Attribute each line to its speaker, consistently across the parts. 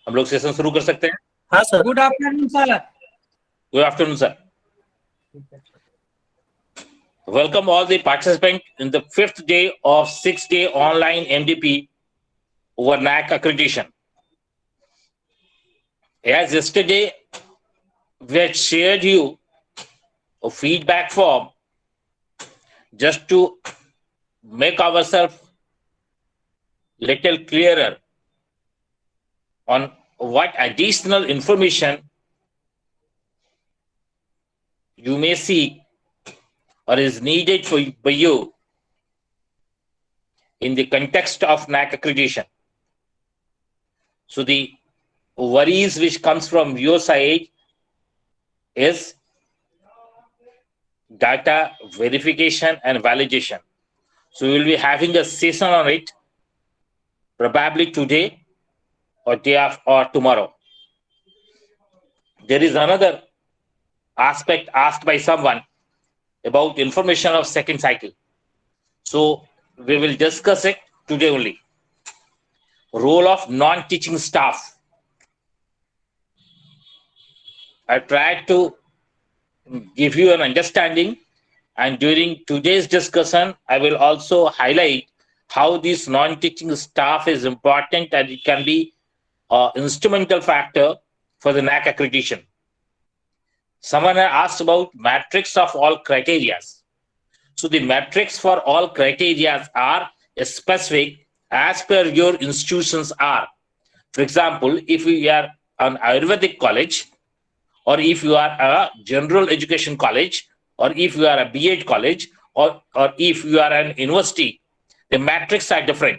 Speaker 1: हम लोग सेशन शुरू कर सकते हैं?
Speaker 2: हाँ sir.
Speaker 3: Good afternoon sir.
Speaker 1: Good afternoon sir. Welcome all the participants in the 5th day of 6-day online MDP over NAC accreditation. As yesterday we had shared you a feedback form just to make ourselves little clearer on what additional information you may seek or is needed by you in the context of NAC accreditation. So the worries which comes from your side is data verification and validation. So we will be having a session on it probably today or day after or tomorrow. There is another aspect asked by someone about information of second cycle. So we will discuss it today only. Role of non-teaching staff. I tried to give you an understanding, and during today's discussion, I will also highlight how this non-teaching staff is important and it can be an instrumental factor for the NAC accreditation. Someone asked about matrix of all criteria. So the matrix for all criteria are specific as per your institutions are. For example, if you are an Ayurvedic college, or if you are a general education college, or if you are a B.Ed college, or if you are an university, the matrix are different.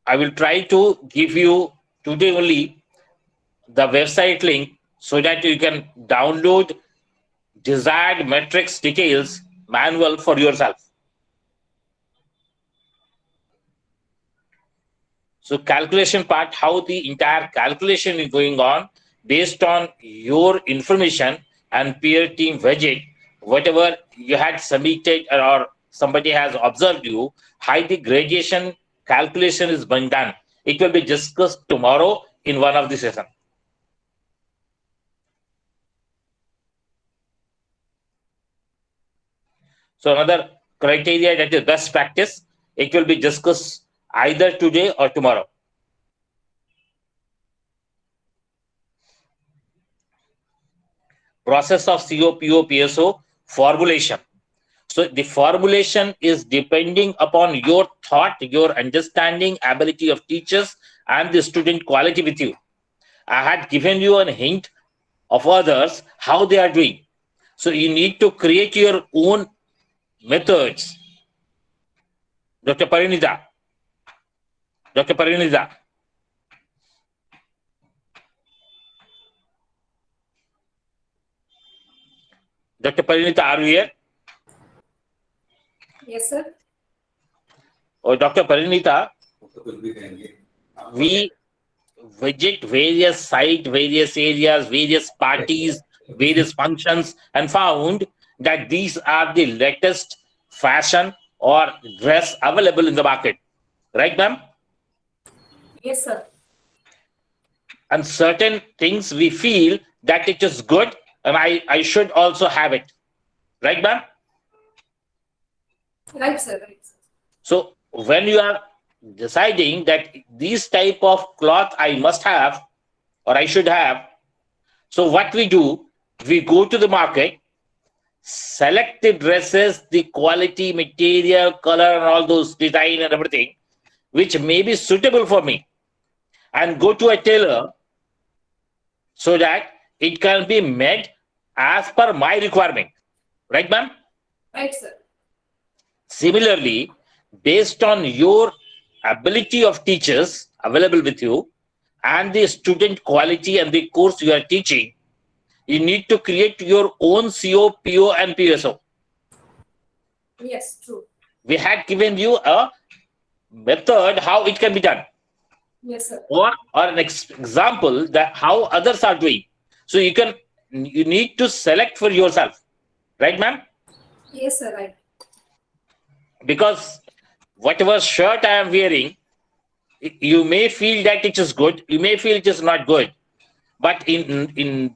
Speaker 1: I will try to give you today only the website link so that you can download desired matrix details manual for yourself. So calculation part, how the entire calculation is going on based on your information and peer team widget, whatever you had submitted or somebody has observed you, how the gradation calculation is being done. It will be discussed tomorrow in one of the sessions. So another criteria that is best practice, it will be discussed either today or tomorrow. Process of COPO PSO formulation. So the formulation is depending upon your thought, your understanding, ability of teachers and the student quality with you. I had given you a hint of others, how they are doing. So you need to create your own methods. Dr. Parinita. Dr. Parinita. Dr. Parinita, are you here?
Speaker 4: Yes, sir.
Speaker 1: Oh, Dr. Parinita, we visit various sites, various areas, various parties, various functions, and found that these are the latest fashion or dress available in the market. Right, ma'am?
Speaker 4: Yes, sir.
Speaker 1: And certain things we feel that it is good and I should also have it. Right, ma'am?
Speaker 4: Right, sir. Right, sir.
Speaker 1: So when you are deciding that these type of cloth I must have or I should have, so what we do, we go to the market, select the dresses, the quality, material, color, and all those design and everything, which may be suitable for me, and go to a tailor so that it can be made as per my requirement. Right, ma'am?
Speaker 4: Right, sir.
Speaker 1: Similarly, based on your ability of teachers available with you and the student quality and the course you are teaching, you need to create your own CO, PO, and PSO.
Speaker 4: Yes, true.
Speaker 1: We had given you a method how it can be done,
Speaker 4: Yes, sir.
Speaker 1: or an example that how others are doing. So you need to select for yourself. Right, ma'am?
Speaker 4: Yes, sir. Right.
Speaker 1: Because whatever shirt I am wearing, You may feel that it is good, you may feel it is not good, but in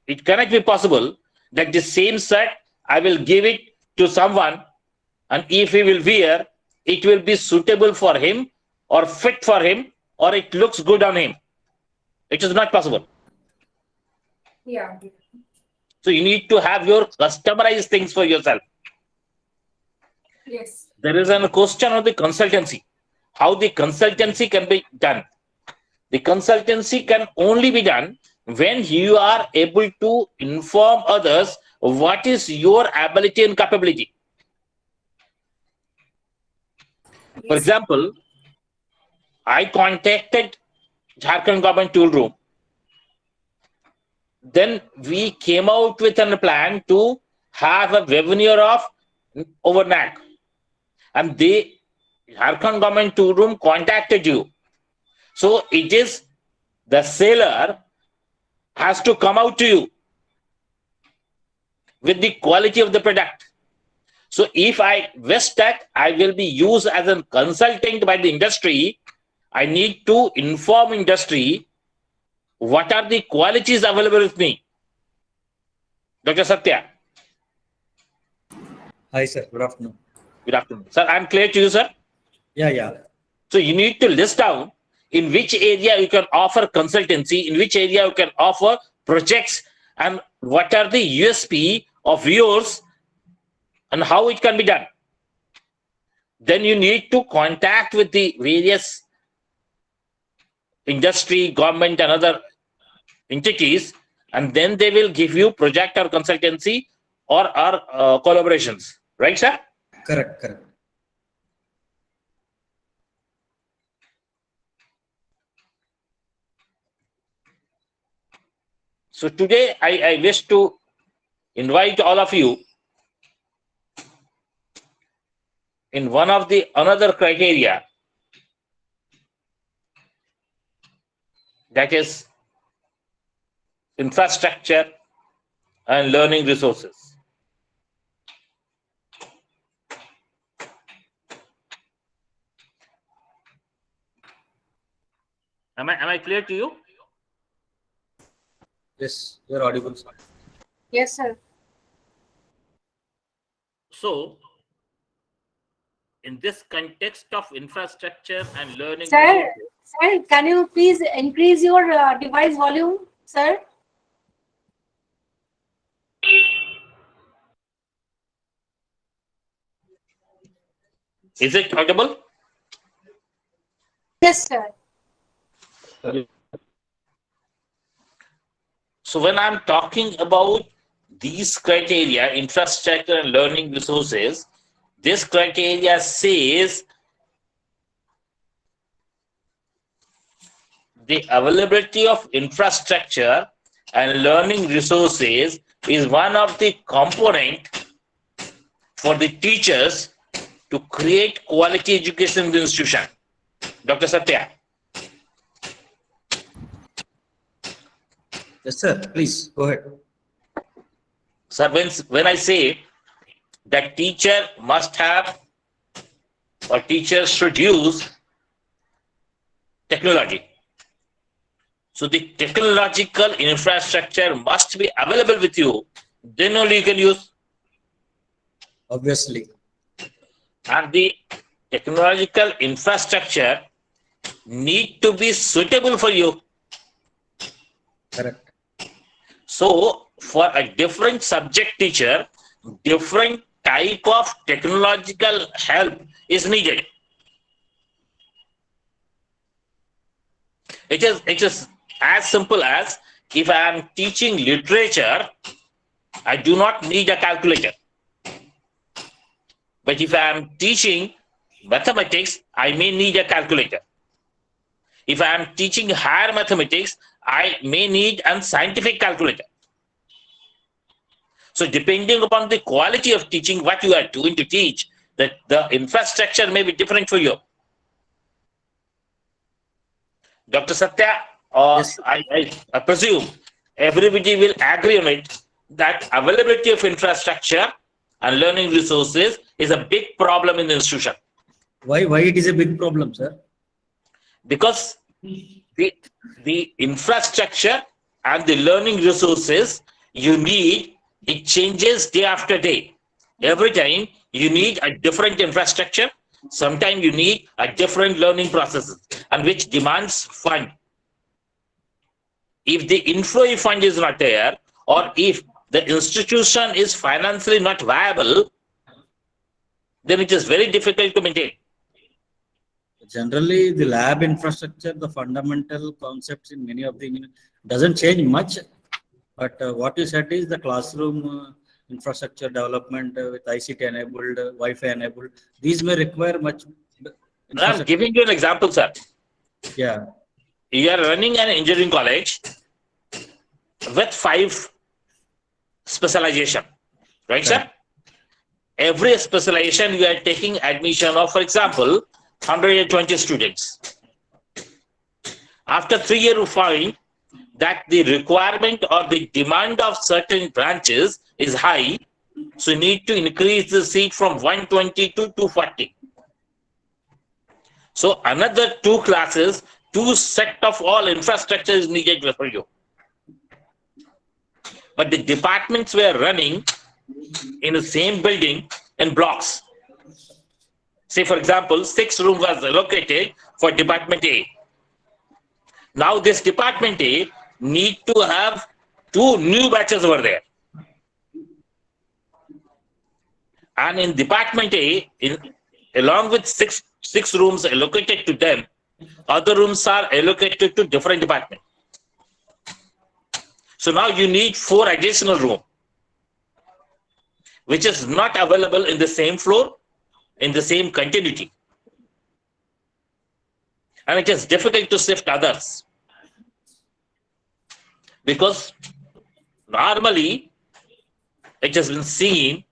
Speaker 1: it cannot be possible that the same shirt I will give it to someone, and if he will wear, it will be suitable for him or fit for him or it looks good on him. It is not possible.
Speaker 4: Yeah.
Speaker 1: So you need to have your customized things for yourself.
Speaker 4: Yes.
Speaker 1: There is a question of the consultancy. How the consultancy can be done. The consultancy can only be done when you are able to inform others what is your ability and capability. For
Speaker 4: Yes.
Speaker 1: example, I contacted Jharkhand Government Tool Room. Then we came out with a plan to have a webinar of over NAC. And Jharkhand Government Tool Room contacted you. So it is the seller has to come out to you with the quality of the product. So if I wish that I will be used as a consultant by the industry, I need to inform industry what are the qualities available with me. Dr. Satya.
Speaker 2: Hi, sir. Good afternoon.
Speaker 1: Good afternoon. Sir, I'm clear to you, sir?
Speaker 2: Yeah.
Speaker 1: So you need to list down in which area you can offer consultancy, in which area you can offer projects, and what are the USP of yours and how it can be done. Then you need to contact with the various industry, government and other entities, and then they will give you project or consultancy or collaborations. Right, sir?
Speaker 2: Correct.
Speaker 1: So today I wish to invite all of you in one of the another criteria, that is infrastructure and learning resources. Am I clear to you?
Speaker 2: Yes, you're audible, sir.
Speaker 3: Yes, sir.
Speaker 1: So, in this context of infrastructure and learning
Speaker 3: Sir,
Speaker 1: resources,
Speaker 3: sir, can you please increase your device volume, sir?
Speaker 1: is it audible?
Speaker 3: Yes, sir.
Speaker 1: So when I'm talking about these criteria, infrastructure and learning resources, this criteria says the availability of infrastructure and learning resources is one of the component for the teachers to create quality education in the institution. Dr. Satya.
Speaker 2: Yes, sir. Please go ahead.
Speaker 1: Sir, when I say that teacher must have or teachers should use technology. So the technological infrastructure must be available with you. Then only you can use.
Speaker 2: Obviously.
Speaker 1: And the technological infrastructure need to be suitable for you.
Speaker 2: Correct.
Speaker 1: So for a different subject teacher, different type of technological help is needed. It is as simple as if I am teaching literature, I do not need a calculator. But if I am teaching mathematics, I may need a calculator. If I am teaching higher mathematics, I may need a scientific calculator. So depending upon the quality of teaching, what you are doing to teach, that the infrastructure may be different for you. Dr. Satya,
Speaker 2: Yes.
Speaker 1: I presume everybody will agree on it that availability of infrastructure and learning resources is a big problem in the institution.
Speaker 2: Why it is a big problem, sir?
Speaker 1: because the infrastructure and the learning resources you need, it changes day after day. Every time you need a different infrastructure. Sometimes you need a different learning processes, and which demands fund. If the inflow fund is not there, or if the institution is financially not viable, then it is very difficult to maintain.
Speaker 2: Generally, the lab infrastructure, the fundamental concepts in many of the doesn't change much. But what you said is the classroom infrastructure development with ICT enabled, Wi-Fi enabled. These may require much.
Speaker 1: I'm giving you an example, sir.
Speaker 2: Yeah.
Speaker 1: You are running an engineering college with 5 specialization, right, sir? Every specialization you are taking admission of, for example, 120 students. After 3 years, you find that the requirement or the demand of certain branches is high, so you need to increase the seat from 120 to 240. So another 2 classes, 2 set of all infrastructure is needed for you. But the departments were running in the same building in blocks. Say, for example, 6 rooms was allocated for Department A. Now this Department A need to have 2 new batches over there. And in Department A, along with six rooms allocated to them, other rooms are allocated to different departments. So now you need 4 additional rooms, which is not available in the same floor, in the same continuity. And it is difficult to shift others. Because normally it has been seen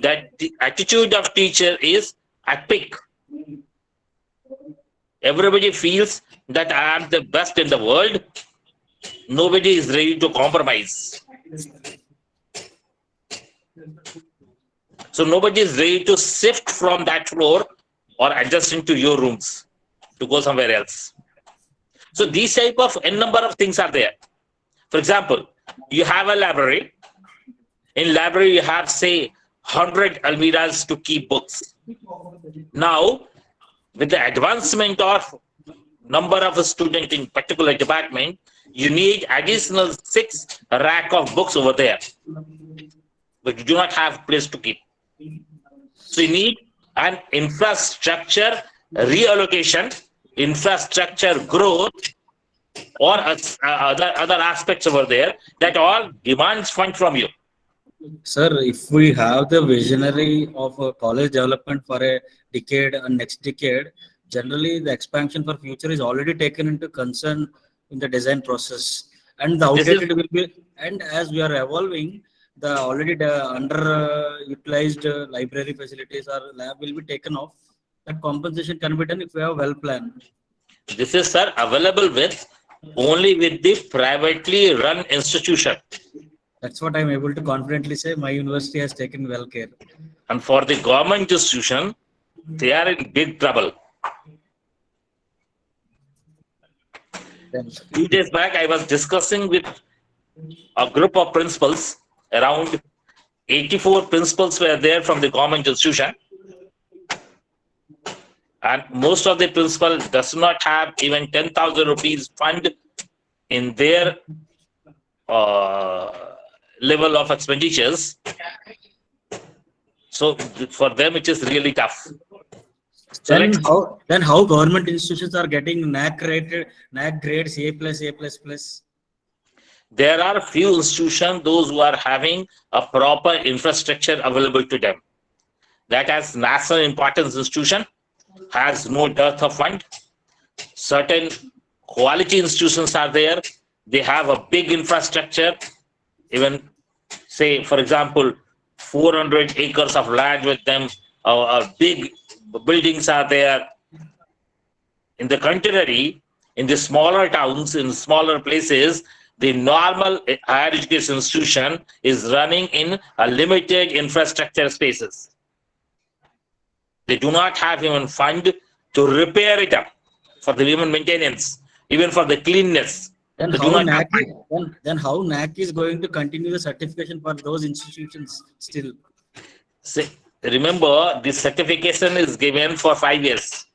Speaker 1: that the attitude of teacher is at peak. Everybody feels that I am the best in the world. Nobody is ready to compromise. So nobody is ready to shift from that floor or adjust into your rooms to go somewhere else. So these type of n number of things are there. For example, you have a library. In library, you have, say, 100 almirahs to keep books. Now, with the advancement of number of a student in particular department, you need additional 6 rack of books over there, but you do not have place to keep. So you need an infrastructure reallocation, infrastructure growth, or other aspects over there that all demands fund from you.
Speaker 2: Sir, if we have the visionary of a college development for a decade and next decade, generally the expansion for future is already taken into concern in the design process. And the outdated will be, and as we are evolving, the already underutilized library facilities or lab will be taken off. That compensation can be done if we have well planned.
Speaker 1: This is, sir, available with only with the privately run institution.
Speaker 2: That's what I'm able to confidently say. My university has taken well care.
Speaker 1: And for the government institution, they are in big trouble. 2 days back, I was discussing with a group of principals. Around 84 principals were there from the government institution. And most of the principal does not have even 10,000 rupees fund in their level of expenditures. So for them, it is really tough. So
Speaker 2: then how government institutions are getting NAC grades A+, A++?
Speaker 1: There are few institutions, those who are having a proper infrastructure available to them. That has national importance institution, has no dearth of fund. Certain quality institutions are there. They have a big infrastructure. Even, say, for example, 400 acres of land with them, big buildings are there. In the contrary, in the smaller towns, in smaller places, the normal higher education institution is running in a limited infrastructure spaces. They do not have even fund to repair it up. for the human maintenance, even for the cleanness.
Speaker 2: Then
Speaker 1: They do
Speaker 2: how
Speaker 1: not have
Speaker 2: NAC
Speaker 1: time.
Speaker 2: then how NAC is going to continue the certification for those institutions still?
Speaker 1: Say, remember, the certification is given for 5 years.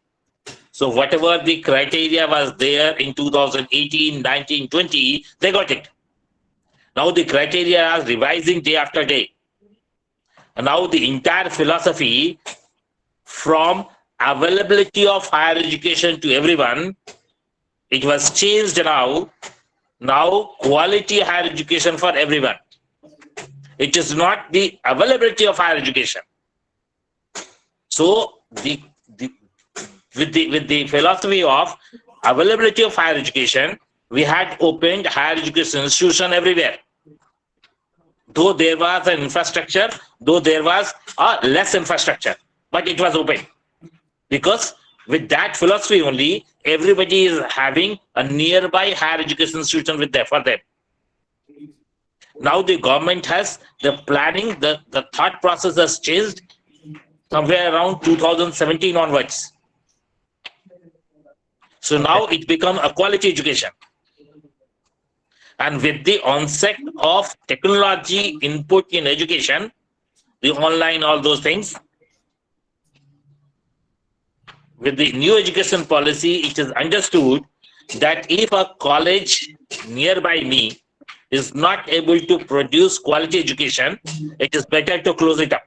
Speaker 1: So whatever the criteria was there in 2018, 19, 20, they got it. Now the criteria are revising day after day. And now the entire philosophy from availability of higher education to everyone, it was changed now. Now quality higher education for everyone. It is not the availability of higher education. So with the philosophy of availability of higher education, we had opened higher education institution everywhere. Though there was an infrastructure, though there was a less infrastructure, but it was open. Because with that philosophy only, everybody is having a nearby higher education institution with them for them. Now the government has the planning, the thought process has changed somewhere around 2017 onwards. So now it become a quality education. And with the onset of technology input in education, the online, all those things, with the new education policy, it is understood that if a college nearby me is not able to produce quality education, it is better to close it up.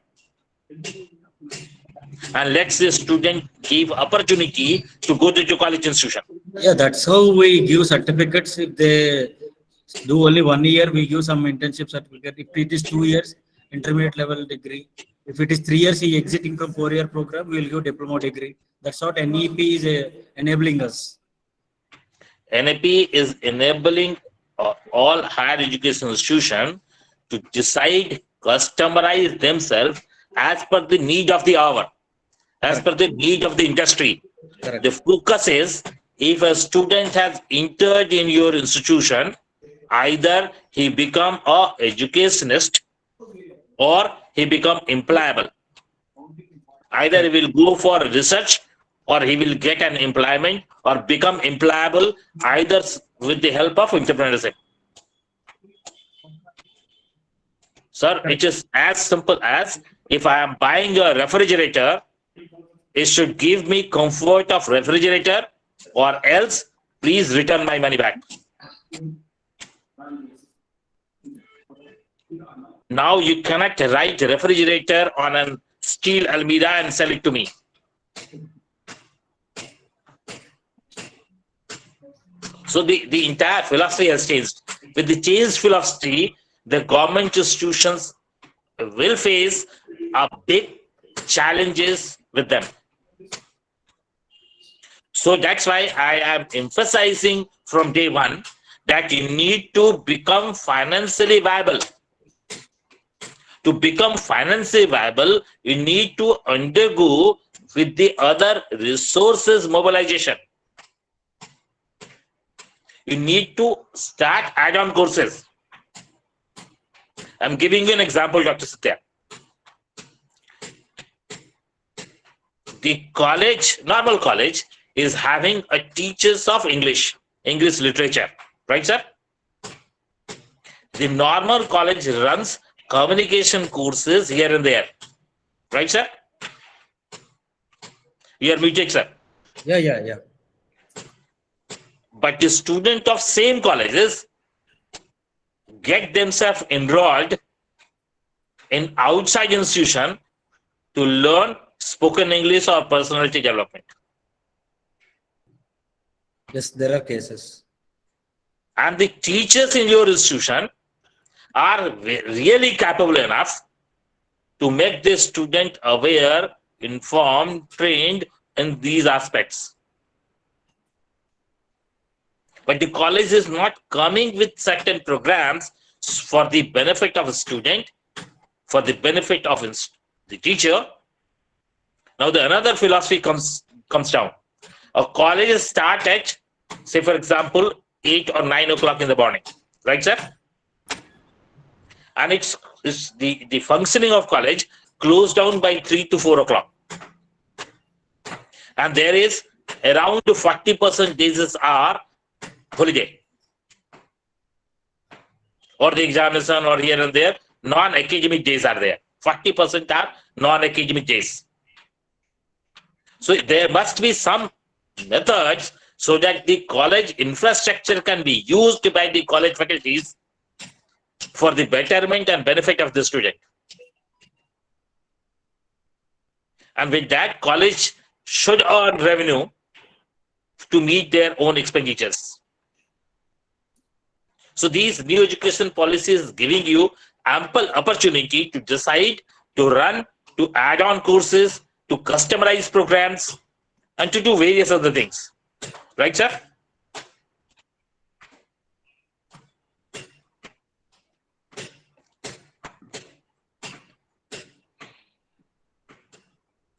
Speaker 1: And let the student give opportunity to go to the college institution.
Speaker 2: Yeah, that's how we give certificates. If they do only 1 year, we give some internship certificate. If it is 2 years, intermediate level degree. If it is 3 years, he exiting from 4-year program, we will give diploma degree. That's what NEP is enabling us.
Speaker 1: NEP is enabling all higher education institutions to decide, customize themselves as per the need of the hour, as per the need of the industry.
Speaker 2: Correct.
Speaker 1: The focus is, if a student has entered in your institution, either he become a educationist or he become employable. Either he will go for research or he will get an employment or become employable, either with the help of entrepreneurship. Sir, it is as simple as, if I am buying a refrigerator, it should give me comfort of refrigerator, or else please return my money back. Now you cannot write refrigerator on a steel almirah and sell it to me. So the entire philosophy has changed. With the changed philosophy, the government institutions will face a big challenges with them. So that's why I am emphasizing from day one that you need to become financially viable. To become financially viable, you need to undergo with the other resources mobilization. You need to start add-on courses. I'm giving you an example, Dr. Satya. The college, normal college, is having a teachers of English literature, right, sir? The normal college runs communication courses here and there, right, sir? You are muted, sir.
Speaker 2: Yeah.
Speaker 1: But the student of same colleges get themselves enrolled in outside institution to learn spoken English or personality development.
Speaker 2: Yes, there are cases.
Speaker 1: And the teachers in your institution are really capable enough to make the student aware, informed, trained in these aspects. But the college is not coming with certain programs for the benefit of a student, for the benefit of the teacher. Now another philosophy comes down. A college start at, say for example, 8 or 9 o'clock in the morning, right, sir? And it's the functioning of college closed down by 3 to 4 o'clock. And there is around 40% days are holiday, or the examination, or here and there, non-academic days are there. 40% are non-academic days. So there must be some methods so that the college infrastructure can be used by the college faculties for the betterment and benefit of the student. And with that, college should earn revenue to meet their own expenditures. So these new education policies giving you ample opportunity to decide, to run, to add on courses, to customize programs, and to do various other things. Right, sir?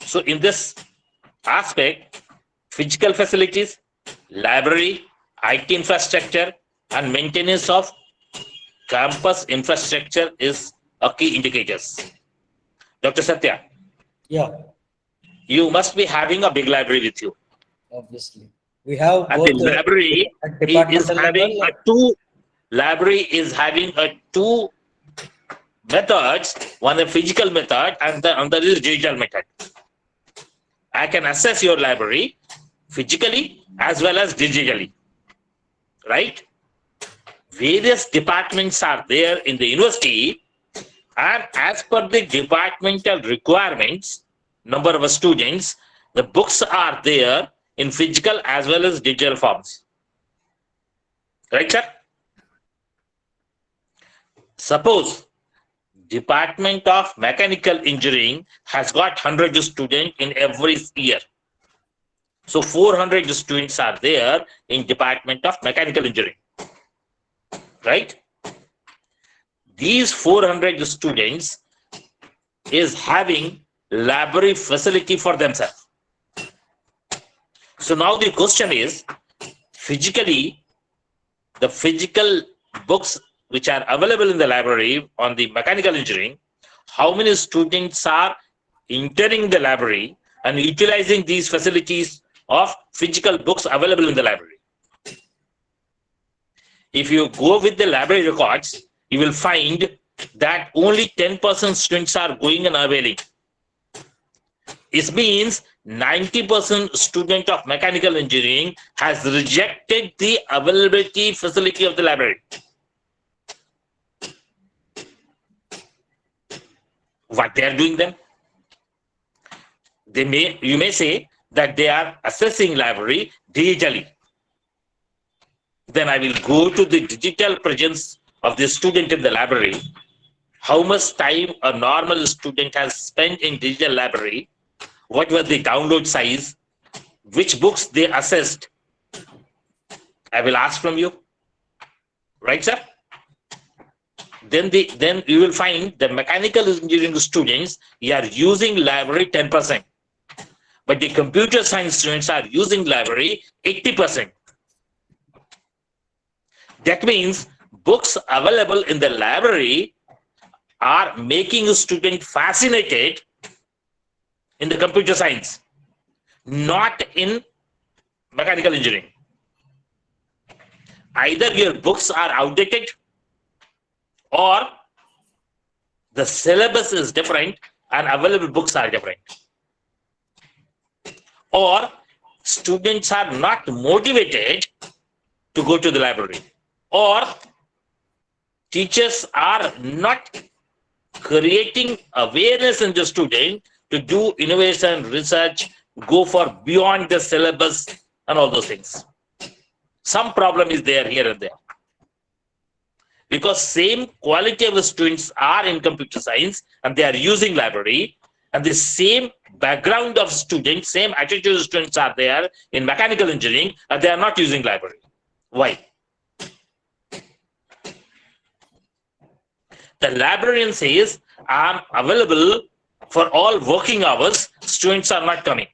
Speaker 1: So in this aspect, physical facilities, library, IT infrastructure, and maintenance of campus infrastructure is a key indicators. Dr. Satya,
Speaker 2: Yeah,
Speaker 1: you must be having a big library with you.
Speaker 2: obviously. We have
Speaker 1: And
Speaker 2: both
Speaker 1: the library
Speaker 2: at
Speaker 1: is
Speaker 2: departmental
Speaker 1: having
Speaker 2: level.
Speaker 1: a two methods, one a physical method and the other is digital method. I can access your library physically as well as digitally, right? Various departments are there in the university, and as per the departmental requirements, number of students, the books are there in physical as well as digital forms. Right, sir? Suppose Department of Mechanical Engineering has got 100 students in every year. So 400 students are there in Department of Mechanical Engineering. Right? These 400 students is having library facility for themselves. So now the question is, physically, the physical books which are available in the library on the mechanical engineering, how many students are entering the library and utilizing these facilities of physical books available in the library? If you go with the library records, you will find that only 10% students are going and availing. It means 90% student of mechanical engineering has rejected the availability facility of the library. What they are doing then? You may say that they are accessing library digitally. Then I will go to the digital presence of the student in the library. How much time a normal student has spent in digital library? What was the download size? Which books they accessed? I will ask from you. Right, sir? Then you will find the mechanical engineering students are using library 10%. But the computer science students are using library 80%. That means books available in the library are making a student fascinated in the computer science, not in mechanical engineering. Either your books are outdated or the syllabus is different and available books are different. Or students are not motivated to go to the library. Or teachers are not creating awareness in the student to do innovation, research, go for beyond the syllabus and all those things. Some problem is there here and there. Because same quality of students are in computer science and they are using library, and the same background of students, same attitude of students are there in mechanical engineering and they are not using library. Why? The librarian says, I am available for all working hours, students are not coming.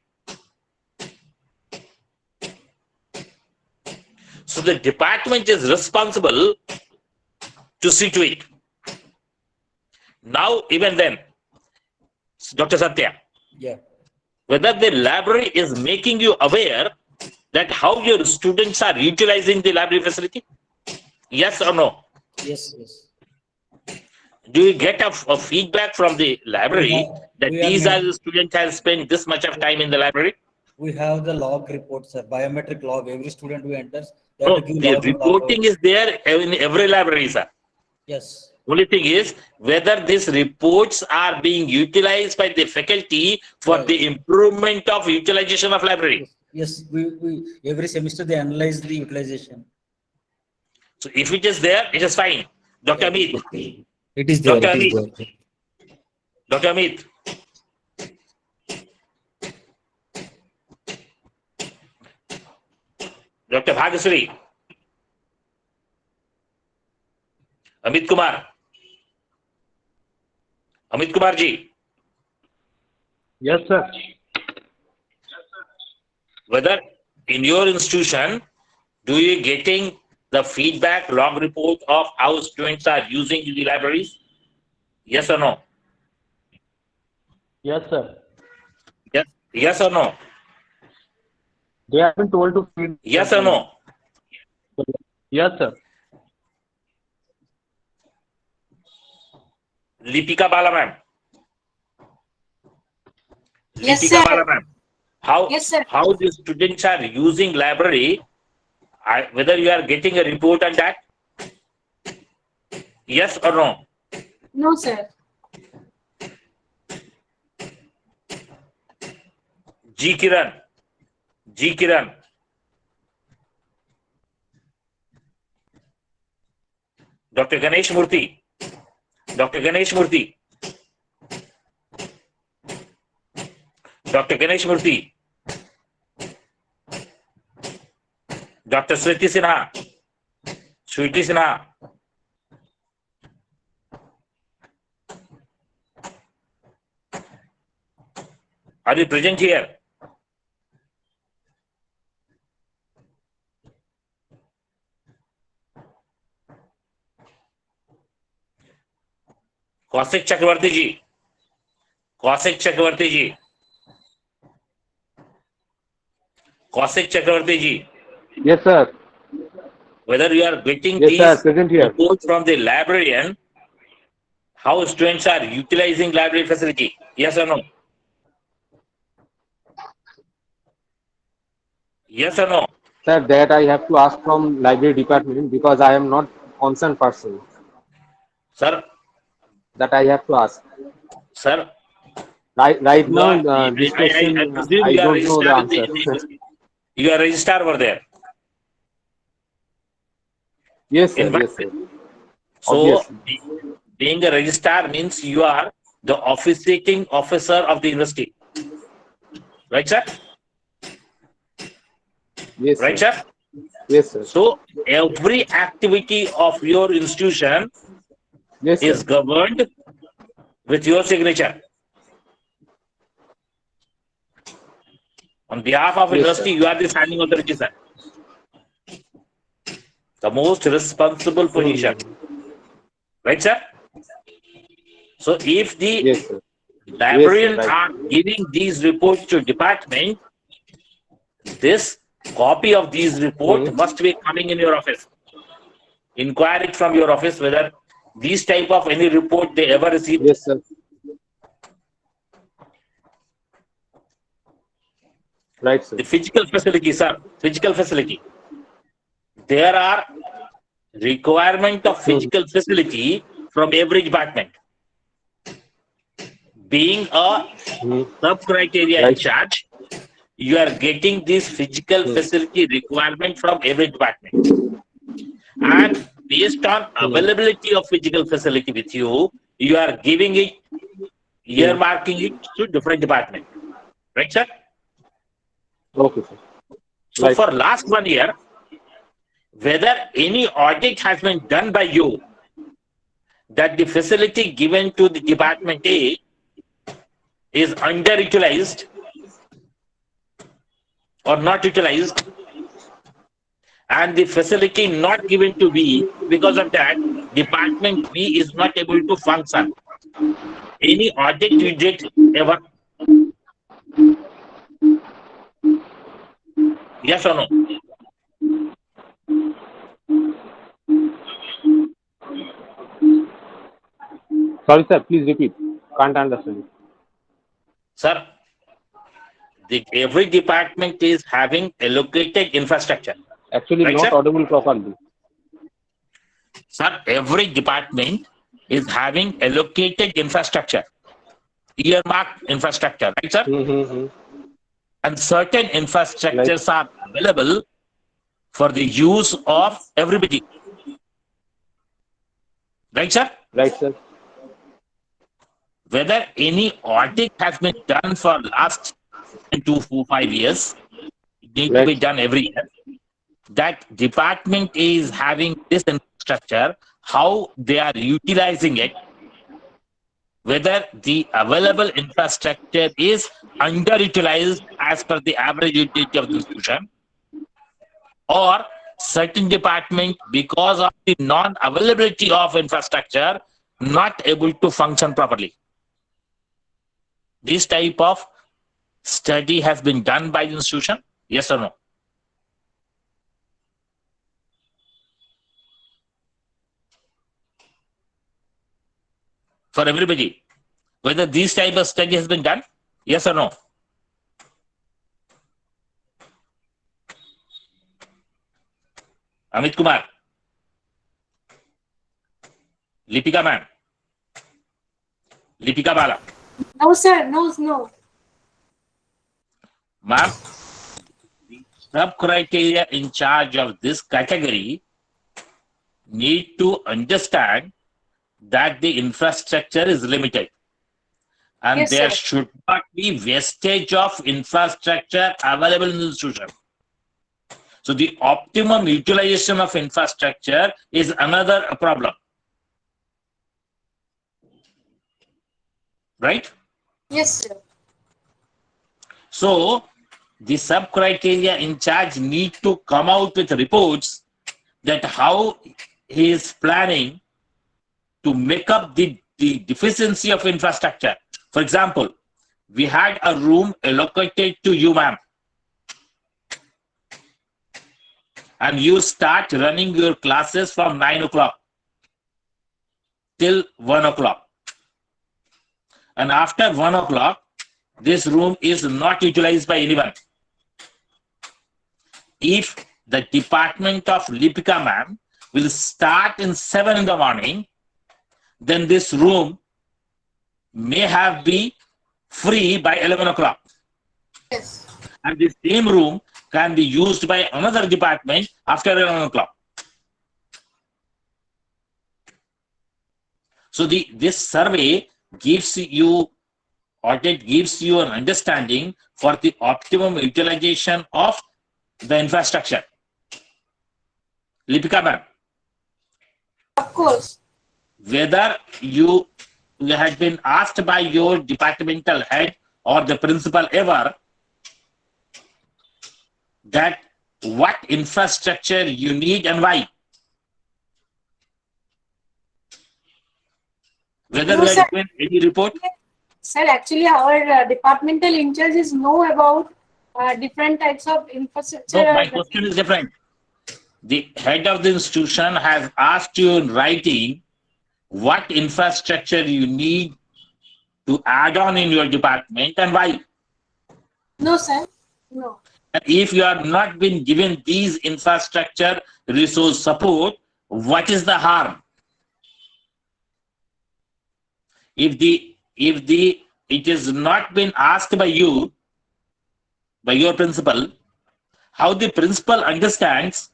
Speaker 1: So the department is responsible to see to it. Now, even then, Dr. Satya,
Speaker 2: Yeah.
Speaker 1: whether the library is making you aware that how your students are utilizing the library facility? Yes or no?
Speaker 2: Yes, yes.
Speaker 1: Do you get a feedback from the library that
Speaker 2: we are
Speaker 1: these are
Speaker 2: ma-
Speaker 1: the students have spent this much of time in the library?
Speaker 2: We have the log reports, sir, biometric log. Every student who enters, they have to
Speaker 1: No,
Speaker 2: give
Speaker 1: the
Speaker 2: log in, log out.
Speaker 1: reporting is there in every library, sir.
Speaker 2: Yes.
Speaker 1: Only thing is whether these reports are being utilized by the faculty for
Speaker 2: Yeah,
Speaker 1: the improvement of utilization of library.
Speaker 2: Yes, we every semester they analyze the utilization.
Speaker 1: So if it is there, it is fine. Dr.
Speaker 2: Yeah,
Speaker 1: Amit,
Speaker 2: it is there.
Speaker 1: Dr.
Speaker 2: It is
Speaker 1: Amit,
Speaker 2: there.
Speaker 1: Dr. Amit. Dr. Bhagasri. Amit Kumar. Amit Kumar ji.
Speaker 5: Yes, sir.
Speaker 1: Whether in your institution, do you getting the feedback log report of how students are using the libraries? Yes or no?
Speaker 5: Yes, sir.
Speaker 1: Yes, yes or no?
Speaker 5: They have been told to feed.
Speaker 1: Yes or no?
Speaker 5: Yes, sir.
Speaker 1: Lipika Bala ma'am.
Speaker 3: Yes,
Speaker 1: Lipika
Speaker 3: sir.
Speaker 1: Bala ma'am. How
Speaker 3: Yes, sir.
Speaker 1: how the students are using library? Whether you are getting a report on that? Yes or no?
Speaker 3: No, sir.
Speaker 1: G Kiran. G Kiran. Dr. Ganesh Murthy. Dr. Ganesh Murthy. Dr. Ganesh Murthy. Dr. Smriti Sinha. Sweetie Sinha. Are you present here? Kaushik Chakravarty ji, Kaushik Chakravarty ji, Kaushik Chakravarty ji.
Speaker 5: Yes, sir.
Speaker 1: Whether you are getting
Speaker 5: Yes, sir.
Speaker 1: these
Speaker 5: Present here.
Speaker 1: reports from the librarian, how students are utilizing library facility? Yes or no? Yes or no?
Speaker 5: Sir, that I have to ask from library department because I am not concerned person.
Speaker 1: Sir,
Speaker 5: That I have to ask.
Speaker 1: sir,
Speaker 5: Right
Speaker 1: you
Speaker 5: now,
Speaker 1: are,
Speaker 5: this
Speaker 1: I
Speaker 5: question
Speaker 1: presume
Speaker 5: I
Speaker 1: you are
Speaker 5: don't know the
Speaker 1: registered in
Speaker 5: answer.
Speaker 1: the university. You are registered over there.
Speaker 5: Yes, sir.
Speaker 1: In
Speaker 5: Yes, sir.
Speaker 1: So,
Speaker 5: Obviously.
Speaker 1: being a registrar means you are the officiating officer of the university. Right, sir?
Speaker 5: Yes,
Speaker 1: Right,
Speaker 5: sir.
Speaker 1: sir?
Speaker 5: Yes, sir.
Speaker 1: So, every activity of your institution
Speaker 5: Yes,
Speaker 1: is
Speaker 5: sir.
Speaker 1: governed with your signature. On behalf of
Speaker 5: Yes,
Speaker 1: university,
Speaker 5: sir.
Speaker 1: you are the signing authority, sir. The most responsible position. Right, sir? So, if the
Speaker 5: Yes, sir.
Speaker 1: librarian
Speaker 5: right.
Speaker 1: are giving these reports to department, this copy of these reports must be coming in your office. Inquire it from your office whether these type of any report they ever received.
Speaker 5: Yes, sir. Right, sir.
Speaker 1: The physical facility, sir, physical facility. There are requirement of physical facility from every department. Being a sub criteria in
Speaker 5: Right.
Speaker 1: charge, you are getting this physical facility requirement from every department. And based on availability of physical facility with you, you are giving it, earmarking it to different department. Right, sir?
Speaker 5: Okay, sir.
Speaker 1: So
Speaker 5: Right.
Speaker 1: for last 1 year, whether any audit has been done by you that the facility given to the department A is underutilized or not utilized, and the facility not given to B, because of that, department B is not able to function. Any audit you did ever? Yes or no?
Speaker 5: Sorry, sir. Please repeat. Can't understand.
Speaker 1: Sir, every department is having allocated infrastructure.
Speaker 5: Actually,
Speaker 1: Right,
Speaker 5: not
Speaker 1: sir?
Speaker 5: audible properly.
Speaker 1: Sir, every department is having allocated infrastructure, earmarked infrastructure, right, sir?
Speaker 5: Mm-hmm.
Speaker 1: And certain
Speaker 5: Like,
Speaker 1: infrastructures are available for the use of everybody. Right, sir?
Speaker 5: right, sir.
Speaker 1: Whether any audit has been done for last 5 years, it needs to be
Speaker 5: Right.
Speaker 1: done every year. That department is having this infrastructure, how they are utilizing it, whether the available infrastructure is underutilized as per the average utility of the institution, or certain department, because of the non-availability of infrastructure, not able to function properly. This type of study has been done by the institution, yes or no? For everybody, whether this type of study has been done, yes or no? Amit Kumar, Lipika ma'am, Lipika Bala,
Speaker 3: No, sir. No, no.
Speaker 1: ma'am, the sub criteria in charge of this category need to understand that the infrastructure is limited and
Speaker 3: Yes,
Speaker 1: there
Speaker 3: sir.
Speaker 1: should not be wastage of infrastructure available in the institution. So the optimum utilization of infrastructure is another problem, right?
Speaker 3: Yes, sir.
Speaker 1: So the sub criteria in charge need to come out with reports that how he is planning to make up the deficiency of infrastructure. For example, we had a room allocated to you, ma'am, and you start running your classes from 9 o'clock till 1 o'clock. And after 1 o'clock, this room is not utilized by anyone. If the department of Lipika ma'am will start in 7 in the morning, then this room may have be free by 11 o'clock.
Speaker 3: Yes.
Speaker 1: And the same room can be used by another department after 11 o'clock. So this survey gives you, audit gives you an understanding for the optimum utilization of the infrastructure. Lipika ma'am,
Speaker 3: Of course.
Speaker 1: whether you had been asked by your departmental head or the principal ever that what infrastructure you need and why? Whether
Speaker 3: No,
Speaker 1: you
Speaker 3: sir.
Speaker 1: had given any report?
Speaker 3: Sir, actually, our departmental in charges know about different types of infrastructure.
Speaker 1: No, my question is different. The head of the institution has asked you in writing what infrastructure you need to add on in your department and why.
Speaker 3: No, sir. No.
Speaker 1: And if you have not been given these infrastructure resource support, what is the harm? If it is not been asked by you, by your principal, how the principal understands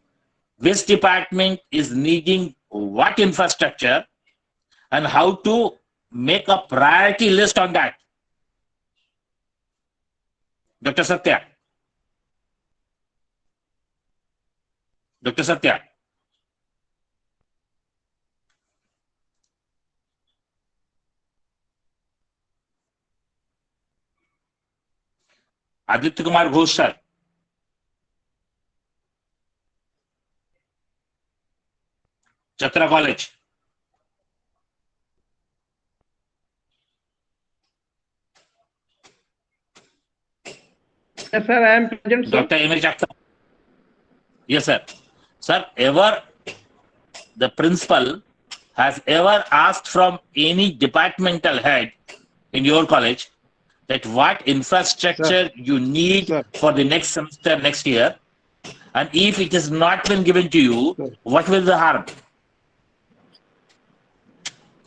Speaker 1: which department is needing what infrastructure and how to make a priority list on that. Dr. Satya. Dr. Satya. Aditya Kumar Ghosh sir. Chatra College.
Speaker 6: Yes, sir, I am present, sir.
Speaker 1: Dr. Emil Chakta. Yes, sir. Sir, ever the principal has ever asked from any departmental head in your college that what infrastructure you need
Speaker 6: Sir.
Speaker 1: for the next semester next year, and if it has not been given to you,
Speaker 6: Sir.
Speaker 1: what will the harm?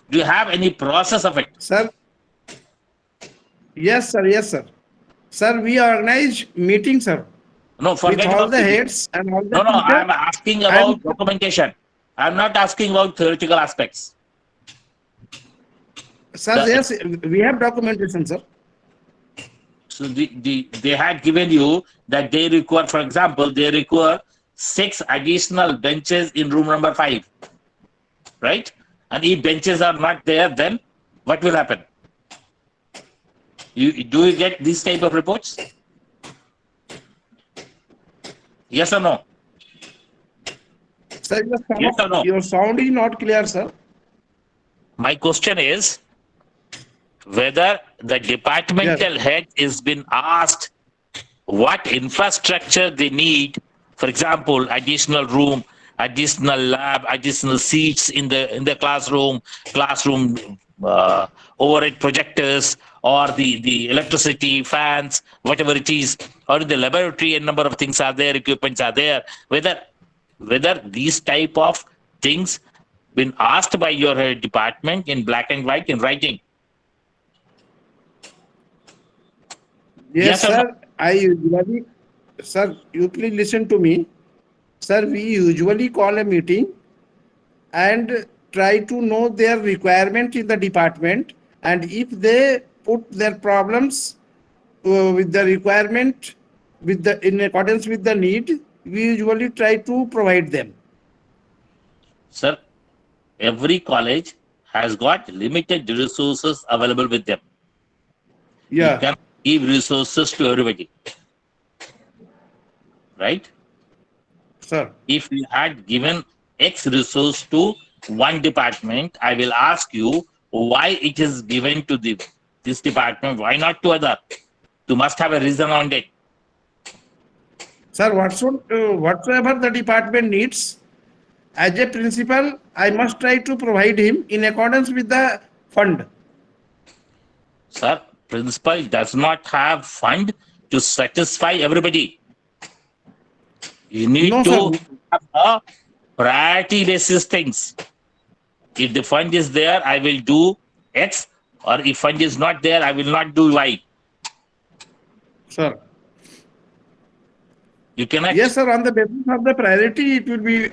Speaker 1: Do you have any process of it?
Speaker 6: Sir. Yes, sir. Yes, sir. Sir, we organize meeting, sir,
Speaker 1: No,
Speaker 6: with
Speaker 1: forget
Speaker 6: all
Speaker 1: about
Speaker 6: the
Speaker 1: it.
Speaker 6: heads and all the
Speaker 1: No,
Speaker 6: teachers.
Speaker 1: I'm asking about documentation. I'm not asking about theoretical aspects.
Speaker 6: Sir, yes, we have documentation, sir.
Speaker 1: So they had given you that they require, for example, they require 6 additional benches in room number 5, right? And if benches are not there, then what will happen? Do you get these type of reports? Yes or no?
Speaker 6: Sir,
Speaker 1: Yes or no?
Speaker 6: your sound is not clear, sir.
Speaker 1: My question is whether the departmental head is been asked what infrastructure they need, for example, additional room, additional lab, additional seats in the classroom, overhead projectors, or the electricity, fans, whatever it is, or in the laboratory, a number of things are there, equipments are there. Whether these type of things been asked by your department in black and white in writing.
Speaker 6: Yes,
Speaker 1: Yes or no?
Speaker 6: sir. Sir, you please listen to me. Sir, we usually call a meeting and try to know their requirement in the department. And if they put their problems with the requirement, in accordance with the need, we usually try to provide them.
Speaker 1: Sir, every college has got limited resources available with them. You
Speaker 6: Yeah,
Speaker 1: can give resources to everybody. Right?
Speaker 6: sir.
Speaker 1: If you had given X resource to one department, I will ask you why it is given to this department, why not to other? You must have a reason on it.
Speaker 6: Sir, whatsoever the department needs, as a principal, I must try to provide him in accordance with the fund.
Speaker 1: Sir, principal does not have fund to satisfy everybody. You need
Speaker 6: No,
Speaker 1: to
Speaker 6: sir.
Speaker 1: have a priority basis things. If the fund is there, I will do X, or if fund is not there, I will not do Y.
Speaker 6: Sir.
Speaker 1: You cannot.
Speaker 6: Yes, sir. On the basis of the priority, it will be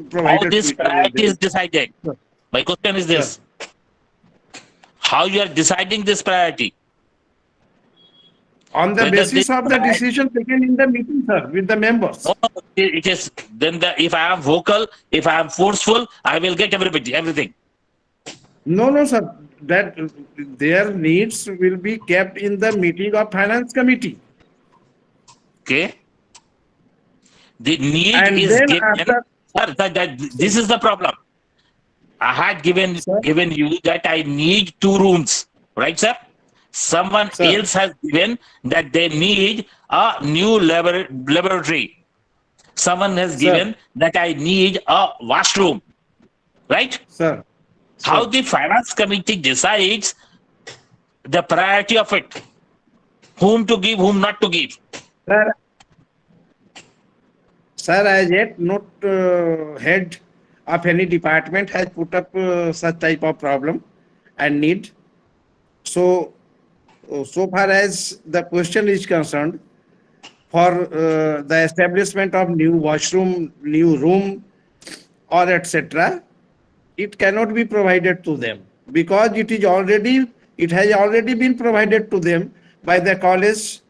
Speaker 6: provided.
Speaker 1: How this priority is decided?
Speaker 6: Sir.
Speaker 1: My question is this: how you are deciding this priority?
Speaker 6: On the
Speaker 1: Whether
Speaker 6: basis
Speaker 1: this
Speaker 6: of the decision taken in the meeting, sir, with the members.
Speaker 1: No, it is then if I am vocal, if I am forceful, I will get everything.
Speaker 6: No, sir. That their needs will be kept in the meeting of finance committee.
Speaker 1: Okay. The need
Speaker 6: And
Speaker 1: is
Speaker 6: then
Speaker 1: given.
Speaker 6: after-
Speaker 1: Sir, this is the problem. I had given
Speaker 6: Sir?
Speaker 1: you that I need 2 rooms, right, sir? Someone
Speaker 6: Sir.
Speaker 1: else has given that they need a new laboratory. Someone has
Speaker 6: Sir.
Speaker 1: given that I need a washroom, right?
Speaker 6: Sir.
Speaker 1: How the finance committee decides the priority of it, whom to give, whom not to give.
Speaker 6: Sir, as yet, not head of any department has put up such type of problem and need. So far as the question is concerned, for the establishment of new washroom, new room, or etc., it cannot be provided to them because it has already been provided to them by the college.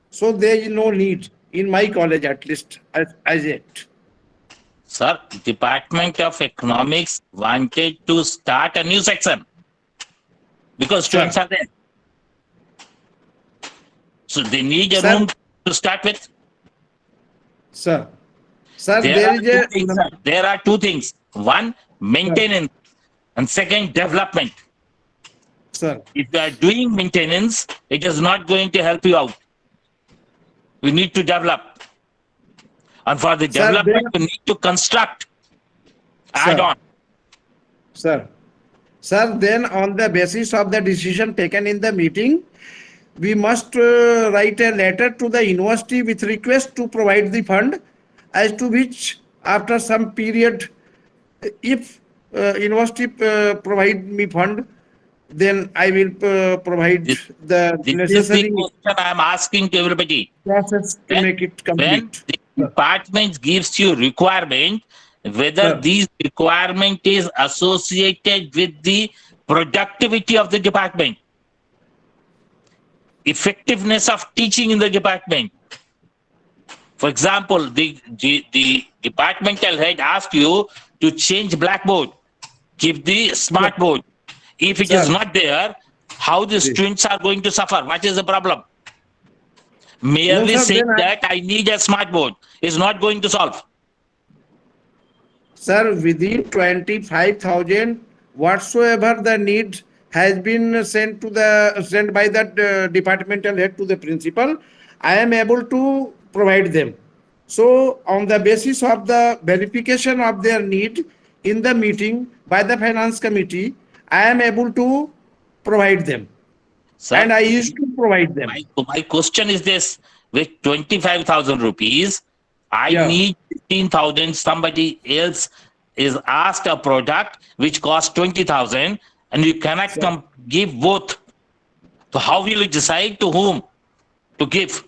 Speaker 6: So there is no need in my college, at least as yet.
Speaker 1: Sir, Department of Economics wanted to start a new section because students are there. So they need a
Speaker 6: Sir.
Speaker 1: room to start with.
Speaker 6: Sir, there
Speaker 1: There
Speaker 6: is
Speaker 1: are 2 things, sir. There are 2 things. One, maintenance, and second, development.
Speaker 6: Sir,
Speaker 1: If you are doing maintenance, it is not going to help you out. You need to develop. And for the
Speaker 6: Sir,
Speaker 1: development, you need to construct, add
Speaker 6: Sir.
Speaker 1: on.
Speaker 6: Sir, then on the basis of the decision taken in the meeting, we must write a letter to the university with request to provide the fund, as to which after some period, if university provide me fund, then I will provide
Speaker 1: This-
Speaker 6: the
Speaker 1: This is the
Speaker 6: necessary
Speaker 1: question I am asking to everybody.
Speaker 6: process to
Speaker 1: When-
Speaker 6: make it
Speaker 1: When
Speaker 6: complete.
Speaker 1: the department gives you requirement, whether
Speaker 6: Sir.
Speaker 1: these requirement is associated with the productivity of the department, effectiveness of teaching in the department. For example, the departmental head asks you to change blackboard, give the smart board. If it is
Speaker 6: Sir.
Speaker 1: not there, how the students are going to suffer? What is the problem? Merely
Speaker 6: sir,
Speaker 1: saying
Speaker 6: then
Speaker 1: that I need a smart board is not going to solve.
Speaker 6: Sir, within 25,000, whatsoever the need has been sent by that departmental head to the principal, I am able to provide them. So on the basis of the verification of their need in the meeting by the finance committee, I am able to provide them.
Speaker 1: Sir,
Speaker 6: And I used to provide them.
Speaker 1: my question is this: with 25,000 rupees, I
Speaker 6: Yeah.
Speaker 1: need 15,000. Somebody else is asked a product which costs 20,000, and you cannot give both. So how will you decide to whom to give?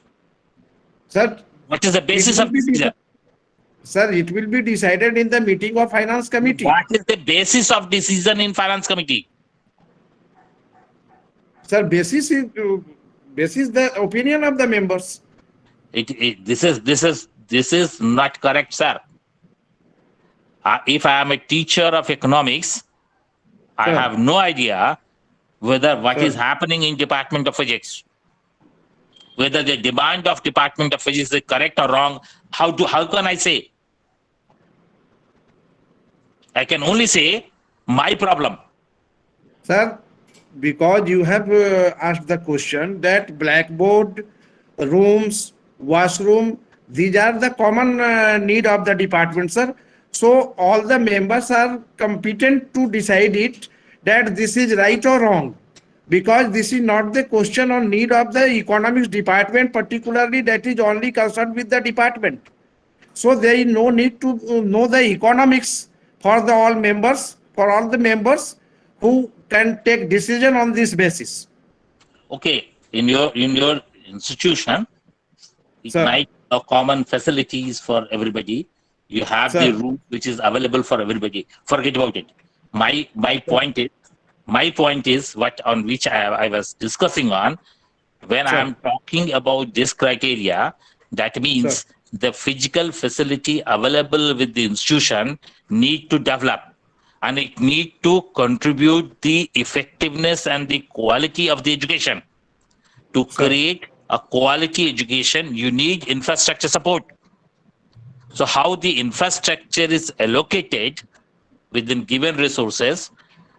Speaker 6: Sir,
Speaker 1: What is the basis
Speaker 6: will
Speaker 1: of
Speaker 6: be
Speaker 1: decision?
Speaker 6: sir, it will be decided in the meeting of finance committee.
Speaker 1: What is the basis of decision in finance committee?
Speaker 6: Sir, basis the opinion of the members.
Speaker 1: This is not correct, sir. If I am a teacher of economics, I
Speaker 6: Sir.
Speaker 1: have no idea whether what
Speaker 6: Sir.
Speaker 1: is happening in Department of Physics, whether the demand of Department of Physics is correct or wrong. How can I say? I can only say my problem.
Speaker 6: Sir, because you have asked the question that blackboard, rooms, washroom, these are the common need of the department, sir. So all the members are competent to decide it that this is right or wrong. Because this is not the question on need of the economics department, particularly that is only concerned with the department. So there is no need to know the economics for all the members who can take decision on this basis.
Speaker 1: Okay, in your institution, it
Speaker 6: Sir.
Speaker 1: might have common facilities for everybody. You have
Speaker 6: Sir.
Speaker 1: the room which is available for everybody. Forget about it. My point is what on which I was discussing on. When
Speaker 6: Sir.
Speaker 1: I am talking about this criteria, that means
Speaker 6: Sir.
Speaker 1: the physical facility available with the institution need to develop, and it need to contribute the effectiveness and the quality of the education. To create a quality education, you need infrastructure support. So how the infrastructure is allocated within given resources,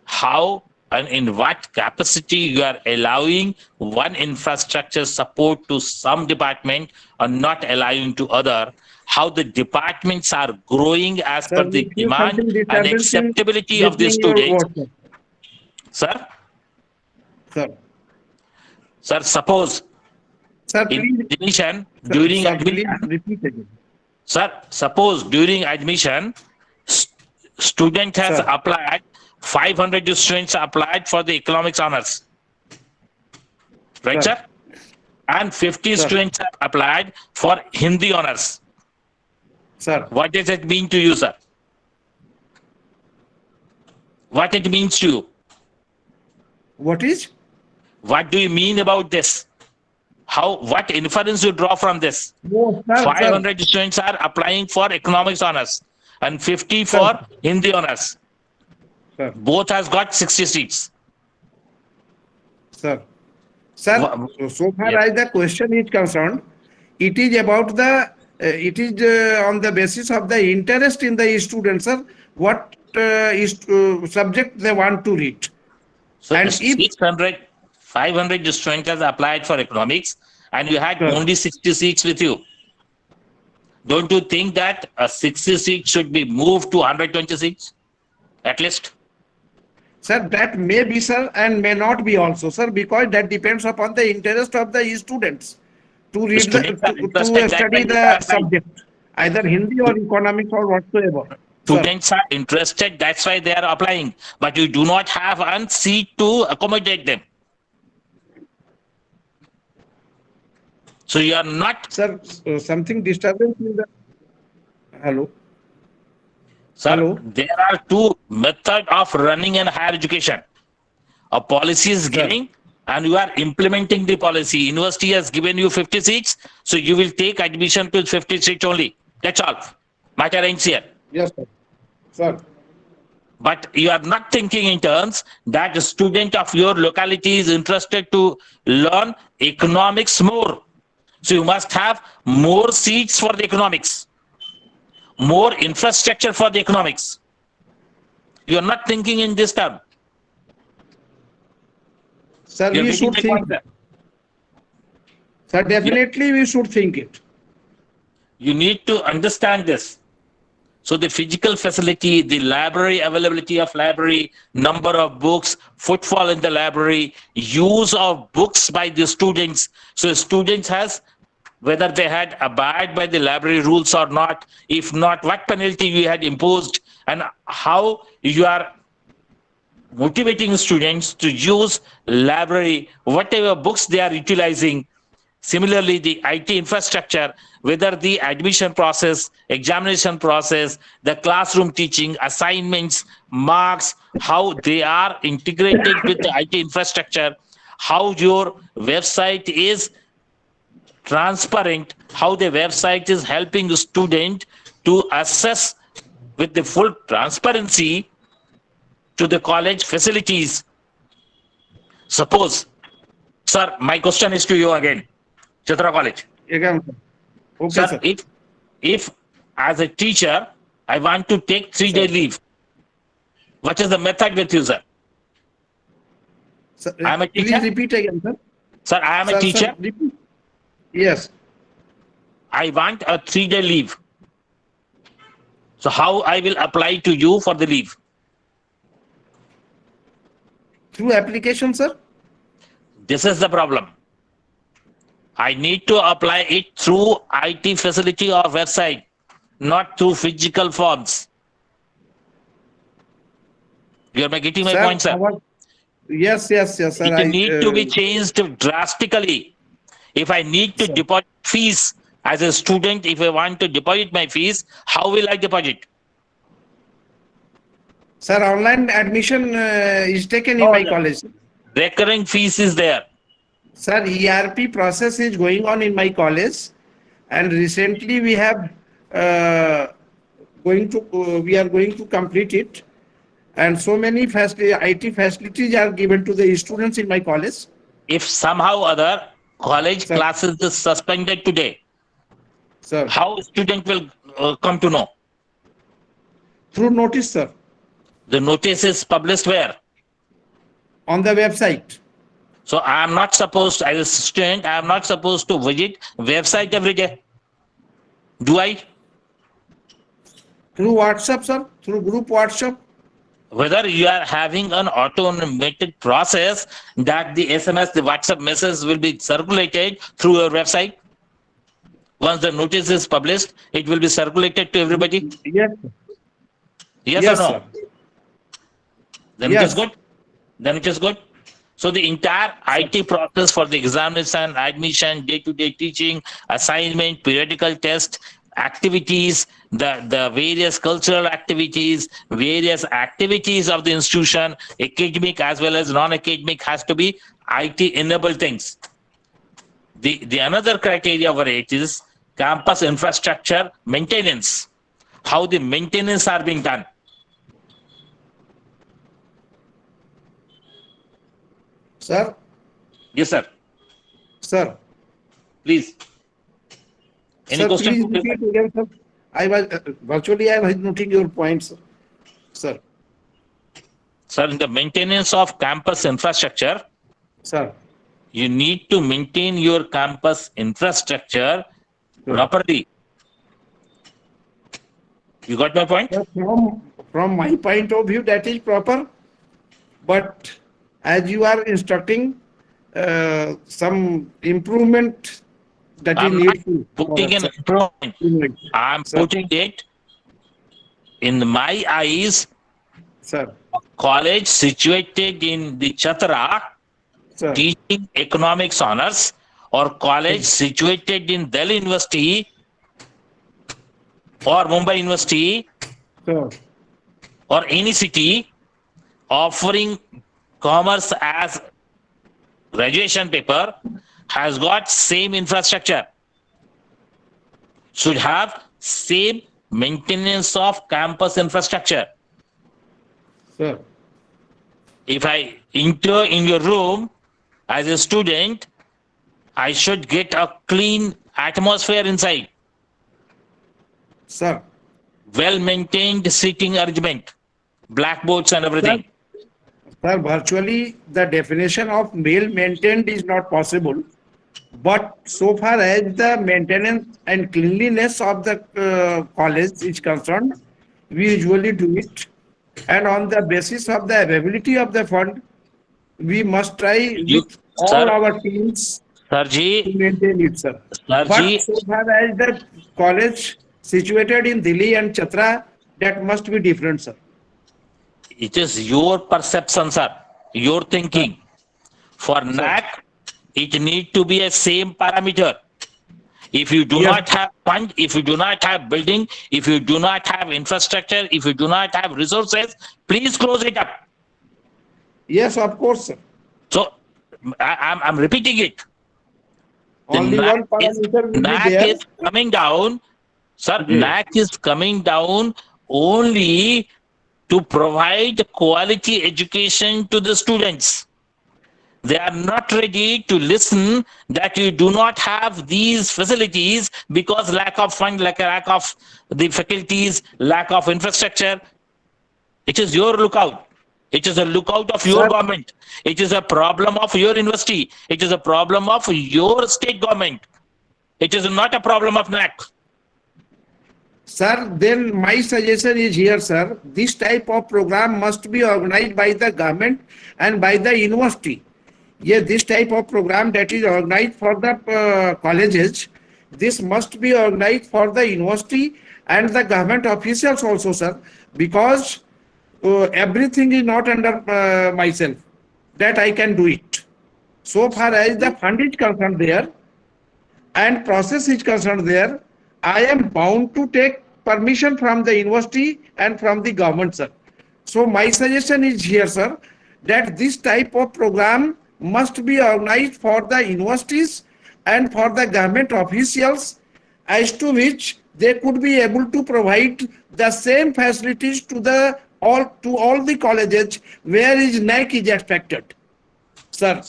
Speaker 1: how and in what capacity you are allowing one infrastructure support to some department or not allowing to other, how the departments are growing as
Speaker 6: Sir,
Speaker 1: per the
Speaker 6: we feel
Speaker 1: demand
Speaker 6: something
Speaker 1: and
Speaker 6: disturbance in
Speaker 1: acceptability of the
Speaker 6: listening your
Speaker 1: students.
Speaker 6: words,
Speaker 1: Sir,
Speaker 6: Sir,
Speaker 1: suppose
Speaker 6: sir,
Speaker 1: in
Speaker 6: please,
Speaker 1: admission,
Speaker 6: sir,
Speaker 1: during
Speaker 6: sir, please
Speaker 1: admission,
Speaker 6: repeat again.
Speaker 1: sir, suppose during admission, student has
Speaker 6: Sir.
Speaker 1: applied, 500 students applied for the economics honors. Right,
Speaker 6: Sir.
Speaker 1: sir? And 50
Speaker 6: Sir.
Speaker 1: students have applied for Hindi honors.
Speaker 6: Sir,
Speaker 1: What does it mean to you, sir? What it means to you?
Speaker 6: what is?
Speaker 1: What do you mean about this? What inference you draw from this?
Speaker 6: No, sir,
Speaker 1: 500 students are applying for economics honors and 50 for Hindi honors.
Speaker 6: Sir,
Speaker 1: Both has got 60 seats.
Speaker 6: sir. Sir, so far
Speaker 1: Yeah.
Speaker 6: as the question is concerned, it is about it is on the basis of the interest in the students, sir, what subject they want to read.
Speaker 1: So
Speaker 6: And if-
Speaker 1: 500 students has applied for economics and you had
Speaker 6: Sir.
Speaker 1: only 60 seats with you. Don't you think that a 60 seat should be moved to 120 seats? At least?
Speaker 6: Sir, that may be, sir, and may not be also, sir, because that depends upon the interest of the students to read
Speaker 1: Students are
Speaker 6: to
Speaker 1: interested, that's
Speaker 6: study
Speaker 1: why they
Speaker 6: the
Speaker 1: are applying.
Speaker 6: subject, either Hindi or economics or whatsoever. Sir,
Speaker 1: Students are interested, that's why they are applying. But you do not have a seat to accommodate them. So you are not,
Speaker 6: sir, something disturbance in the. Hello.
Speaker 1: sir,
Speaker 6: Hello?
Speaker 1: there are two methods of running an higher education. A policy is giving and you are implementing the policy. University has given you 50 seats, so you will take admission to 50 seats only. That's all. Matter ends here.
Speaker 6: Yes, sir. Sir.
Speaker 1: But you are not thinking in terms that the student of your locality is interested to learn economics more. So you must have more seats for the economics, more infrastructure for the economics. You are not thinking in this term.
Speaker 6: Sir,
Speaker 1: You are
Speaker 6: we
Speaker 1: getting
Speaker 6: should
Speaker 1: my
Speaker 6: think.
Speaker 1: point, sir.
Speaker 6: Sir, definitely we should think it.
Speaker 1: You need to understand this. So the physical facility, the library, availability of library, number of books, footfall in the library, use of books by the students. So students has, whether they had abide by the library rules or not, if not, what penalty you had imposed, and how you are motivating students to use library, whatever books they are utilizing. Similarly, the IT infrastructure, whether the admission process, examination process, the classroom teaching, assignments, marks, how they are integrated with the IT infrastructure, how your website is transparent, how the website is helping the student to assess with the full transparency to the college facilities. Suppose, sir, my question is to you again. Chitra College.
Speaker 6: Again, sir. Okay,
Speaker 1: Sir,
Speaker 6: sir.
Speaker 1: if as a teacher, I want to take 3-day leave, what is the method with you, sir?
Speaker 6: Sir,
Speaker 1: I am a
Speaker 6: please
Speaker 1: teacher.
Speaker 6: repeat again, sir.
Speaker 1: Sir, I am
Speaker 6: Sir,
Speaker 1: a teacher.
Speaker 6: sir, repeat. Yes.
Speaker 1: I want a 3-day leave. So how I will apply to you for the leave?
Speaker 6: Through application, sir?
Speaker 1: This is the problem. I need to apply it through IT facility or website, not through physical forms. You are getting my point, sir?
Speaker 6: Yes, sir.
Speaker 1: It need to be changed drastically. If I need to deposit fees as a student, if I want to deposit my fees, how will I deposit?
Speaker 6: Sir, online admission is taken in
Speaker 1: No,
Speaker 6: my
Speaker 1: no.
Speaker 6: college.
Speaker 1: Recurring fees is there.
Speaker 6: Sir, ERP process is going on in my college, and recently we have we are going to complete it, and so many IT facilities are given to the students in my college.
Speaker 1: If somehow other college
Speaker 6: Sir.
Speaker 1: classes is suspended today,
Speaker 6: Sir,
Speaker 1: how student will come to know?
Speaker 6: through notice, sir,
Speaker 1: The notice is published where?
Speaker 6: on the website.
Speaker 1: So I am not supposed, as a student, I am not supposed to visit website every day. Do I?
Speaker 6: Through WhatsApp, sir, through group WhatsApp.
Speaker 1: Whether you are having an automated process that the SMS, the WhatsApp message will be circulated through your website. Once the notice is published, it will be circulated to everybody.
Speaker 6: Yes, sir.
Speaker 1: Yes,
Speaker 6: Yes,
Speaker 1: or no?
Speaker 6: sir.
Speaker 1: Then it
Speaker 6: Yes.
Speaker 1: is good. Then it is good. So the entire IT process for the examination, admission, day-to-day teaching, assignment, periodical test, activities, the various cultural activities, various activities of the institution, academic as well as non-academic, has to be IT enabled things. The another criteria for it is campus infrastructure maintenance. How the maintenance are being done.
Speaker 6: Sir,
Speaker 1: Yes, sir.
Speaker 6: sir.
Speaker 1: Please. Any
Speaker 6: Sir,
Speaker 1: question?
Speaker 6: please repeat again, sir. I was virtually I was noting your points, sir.
Speaker 1: Sir, in the maintenance of campus infrastructure,
Speaker 6: Sir,
Speaker 1: you need to maintain your campus infrastructure properly. You got my point?
Speaker 6: From my point of view, that is proper. But as you are instructing, some improvement that is
Speaker 1: I'm not
Speaker 6: needful.
Speaker 1: putting an improvement. I'm
Speaker 6: Sir.
Speaker 1: putting it in my eyes.
Speaker 6: Sir,
Speaker 1: College situated in the Chatra
Speaker 6: sir,
Speaker 1: teaching economics honors, or college situated in Delhi University or Mumbai University
Speaker 6: sir,
Speaker 1: or any city offering commerce as graduation paper has got same infrastructure, should have same maintenance of campus infrastructure.
Speaker 6: sir.
Speaker 1: If I enter in your room as a student, I should get a clean atmosphere inside,
Speaker 6: Sir,
Speaker 1: well maintained seating arrangement, blackboards and everything.
Speaker 6: sir, virtually the definition of well maintained is not possible. But so far as the maintenance and cleanliness of the college is concerned, we usually do it. And on the basis of the availability of the fund, we must try
Speaker 1: You-
Speaker 6: with all
Speaker 1: sir.
Speaker 6: our teams to
Speaker 1: Sarji,
Speaker 6: maintain it, sir.
Speaker 1: Sarji,
Speaker 6: But so far as the college situated in Delhi and Chatra, that must be different, sir.
Speaker 1: it is your perception, sir, your thinking. For NAC, it need to be a same parameter. If you do
Speaker 6: Yes.
Speaker 1: not have fund, if you do not have building, if you do not have infrastructure, if you do not have resources, please close it up.
Speaker 6: Yes, of course, sir.
Speaker 1: So I'm repeating it. The
Speaker 6: Only
Speaker 1: NAC
Speaker 6: one parameter will be
Speaker 1: NAC
Speaker 6: there.
Speaker 1: is coming down, sir.
Speaker 6: Yes.
Speaker 1: NAC is coming down only to provide quality education to the students. They are not ready to listen that you do not have these facilities because lack of fund, lack of the faculties, lack of infrastructure. It is your lookout. It is a lookout of your
Speaker 6: Sir.
Speaker 1: government. It is a problem of your university. It is a problem of your state government. It is not a problem of NAC.
Speaker 6: Sir, then my suggestion is here, sir. This type of program must be organized by the government and by the university. Yes, this type of program that is organized for the colleges, this must be organized for the university and the government officials also, sir, because everything is not under myself that I can do it. So far as the fund is concerned there and process is concerned there, I am bound to take permission from the university and from the government, sir. So my suggestion is here, sir, that this type of program must be organized for the universities and for the government officials, as to which they could be able to provide the same facilities to all the colleges where is NAC is expected. Sir,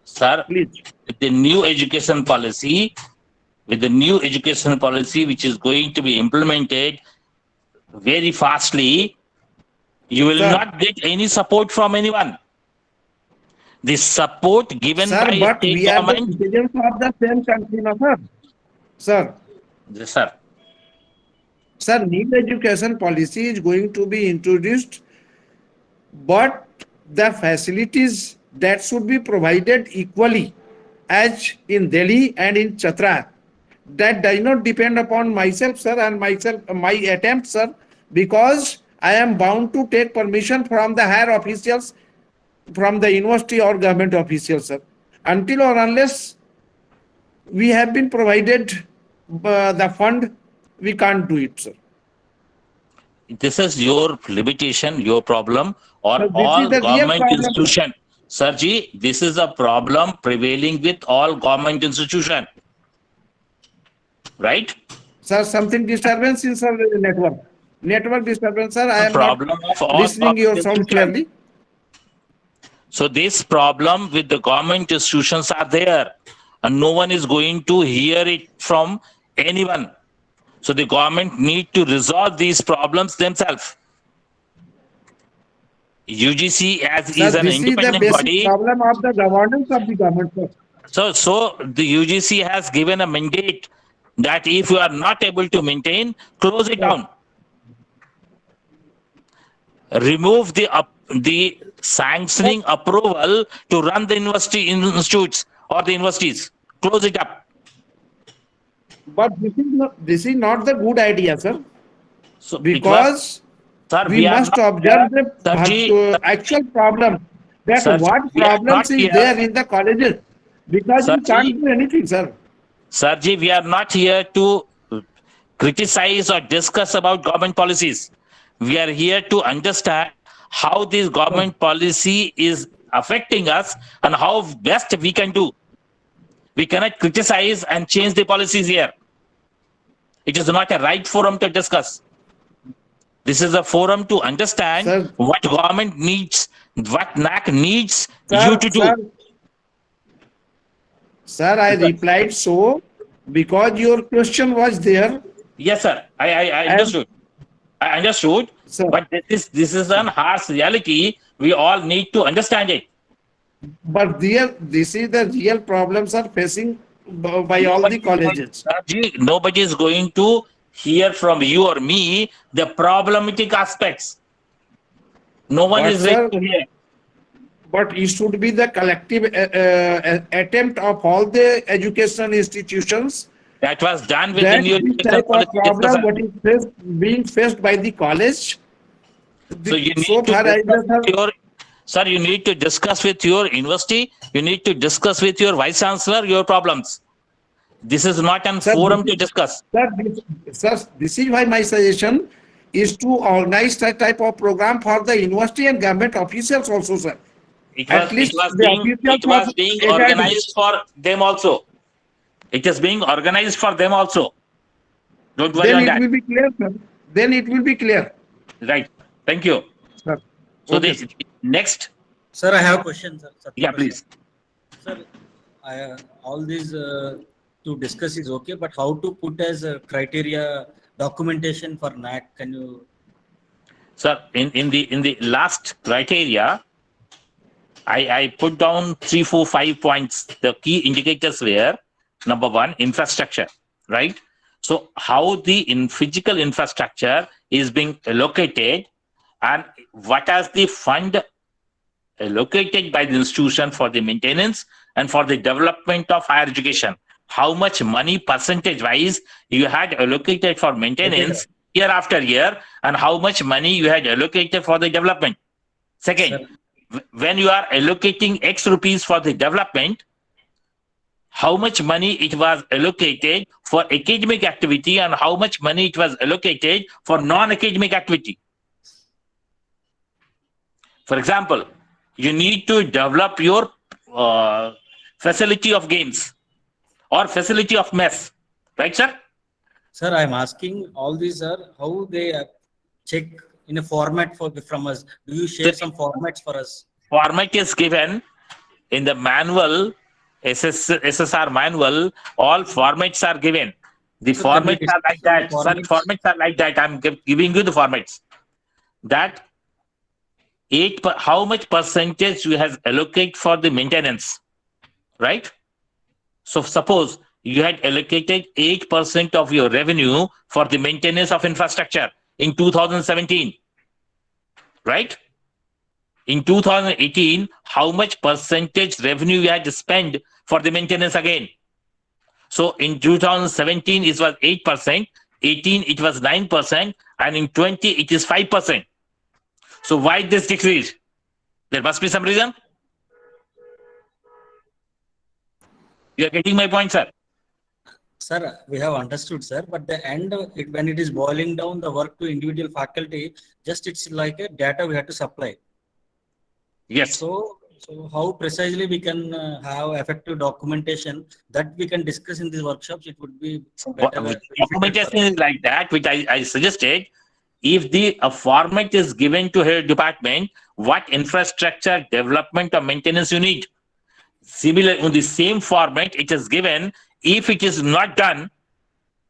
Speaker 1: Sir,
Speaker 6: please.
Speaker 1: with the new education policy, which is going to be implemented very fastly, you will
Speaker 6: Sir.
Speaker 1: not get any support from anyone. The support given
Speaker 6: Sir,
Speaker 1: by
Speaker 6: but
Speaker 1: state
Speaker 6: we are the
Speaker 1: government.
Speaker 6: citizens of the same country, no, sir. Sir,
Speaker 1: Yes, sir.
Speaker 6: sir, new education policy is going to be introduced, but the facilities that should be provided equally as in Delhi and in Chatra, that does not depend upon myself, sir, and my attempt, sir, because I am bound to take permission from the higher officials, from the university or government officials, sir. Until or unless we have been provided the fund, we can't do it, sir.
Speaker 1: This is your limitation, your problem, or
Speaker 6: Sir, this
Speaker 1: all
Speaker 6: is the real
Speaker 1: government
Speaker 6: problem.
Speaker 1: institution. Sirji, this is a problem prevailing with all government institution. Right?
Speaker 6: Sir, something disturbance in sir network. Network disturbance, sir. I am
Speaker 1: Problem
Speaker 6: not
Speaker 1: of all
Speaker 6: listening your
Speaker 1: government
Speaker 6: sound
Speaker 1: institution.
Speaker 6: clearly.
Speaker 1: So this problem with the government institutions are there, and no one is going to hear it from anyone. So the government need to resolve these problems themselves. UGC as
Speaker 6: Sir,
Speaker 1: is an
Speaker 6: this is the
Speaker 1: independent
Speaker 6: basic
Speaker 1: body.
Speaker 6: problem of the governance of the government, sir.
Speaker 1: So the UGC has given a mandate that if you are not able to maintain, close it down. remove the sanctioning approval to run the institutes or the universities. Close it up.
Speaker 6: But this is not the good idea, sir.
Speaker 1: So it was-
Speaker 6: Because
Speaker 1: sir,
Speaker 6: we
Speaker 1: are
Speaker 6: must
Speaker 1: not
Speaker 6: observe
Speaker 1: here.
Speaker 6: the
Speaker 1: Sarji,
Speaker 6: actual problem. That
Speaker 1: Sir,
Speaker 6: what
Speaker 1: we are
Speaker 6: problems
Speaker 1: not
Speaker 6: is
Speaker 1: here.
Speaker 6: there in the colleges. Because you
Speaker 1: Sarji,
Speaker 6: can't do anything, sir.
Speaker 1: Sarji, we are not here to criticize or discuss about government policies. We are here to understand how this government policy is affecting us and how best we can do. We cannot criticize and change the policies here. It is not a right forum to discuss. This is a forum to understand
Speaker 6: Sir.
Speaker 1: what government needs, what NAC needs
Speaker 6: Sir,
Speaker 1: you to do.
Speaker 6: Sir, I replied so because your question was there.
Speaker 1: Yes, sir. I understood. I understood.
Speaker 6: Sir.
Speaker 1: But this is an harsh reality. We all need to understand it.
Speaker 6: But this is the real problems are facing by all the colleges.
Speaker 1: Sarji, nobody is going to hear from you or me the problematic aspects. No one
Speaker 6: But
Speaker 1: is
Speaker 6: sir,
Speaker 1: ready to hear.
Speaker 6: But it should be the collective attempt of all the educational institutions.
Speaker 1: That was done with
Speaker 6: That
Speaker 1: the new
Speaker 6: this
Speaker 1: educational
Speaker 6: type of
Speaker 1: policy
Speaker 6: problem
Speaker 1: discussion.
Speaker 6: what is being faced by the college.
Speaker 1: So you need
Speaker 6: So
Speaker 1: to
Speaker 6: far I
Speaker 1: discuss
Speaker 6: just have-
Speaker 1: with your, sir, you need to discuss with your university. You need to discuss with your vice chancellor your problems. This is not an
Speaker 6: Sir,
Speaker 1: forum
Speaker 6: this
Speaker 1: to discuss.
Speaker 6: Sir, this is why my suggestion is to organize that type of program for the university and government officials also, sir.
Speaker 1: It
Speaker 6: At
Speaker 1: was,
Speaker 6: least
Speaker 1: it was
Speaker 6: the
Speaker 1: being,
Speaker 6: officials
Speaker 1: it was
Speaker 6: was
Speaker 1: being
Speaker 6: attending.
Speaker 1: organized for them also. It is being organized for them also. Don't worry
Speaker 6: Then
Speaker 1: on
Speaker 6: it
Speaker 1: that.
Speaker 6: will be clear, sir. Then it will be clear.
Speaker 1: Right. Thank you.
Speaker 6: Sir.
Speaker 1: So
Speaker 6: Okay,
Speaker 1: the next,
Speaker 2: Sir, I have a question, sir.
Speaker 1: yeah, please.
Speaker 2: Sir, all these to discuss is okay, but how to put as a criteria documentation for NAC? Can you?
Speaker 1: Sir, in the last criteria, I put down 3, 4, 5 points. The key indicators were number 1, infrastructure, right? So how the physical infrastructure is being allocated and what is the fund allocated by the institution for the maintenance and for the development of higher education. How much money percentage wise you had allocated for maintenance year after year and how much money you had allocated for the development. Second, when you are allocating X rupees for the development, how much money it was allocated for academic activity and how much money it was allocated for non-academic activity. For example, you need to develop your facility of games or facility of mess, right, sir?
Speaker 2: Sir, I'm asking all these, sir, how they check in a format from us. Do you share some formats for us?
Speaker 1: Format is given in the manual, SSR manual, all formats are given. The
Speaker 2: So can we
Speaker 1: formats are like that.
Speaker 2: discuss
Speaker 1: Sir,
Speaker 2: the
Speaker 1: formats are like that. I'm giving you the formats. That how much percentage you have allocated for the maintenance, right? So suppose you had allocated 8% of your revenue for the maintenance of infrastructure in 2017, right? In 2018, how much percentage revenue you had to spend for the maintenance again? So in 2017, it was 8%, 18, it was 9%, and in 20, it is 5%. So why this decrease? There must be some reason. You are getting my point, sir?
Speaker 2: Sir, we have understood, sir, but the end, when it is boiling down the work to individual faculty, just it's like a data we have to supply.
Speaker 1: Yes.
Speaker 2: So how precisely we can have effective documentation that we can discuss in these workshops, it would be better.
Speaker 1: Documentation is like that, which I suggested. If a format is given to her department, what infrastructure development or maintenance you need. Similar, in the same format, it is given. If it is not done,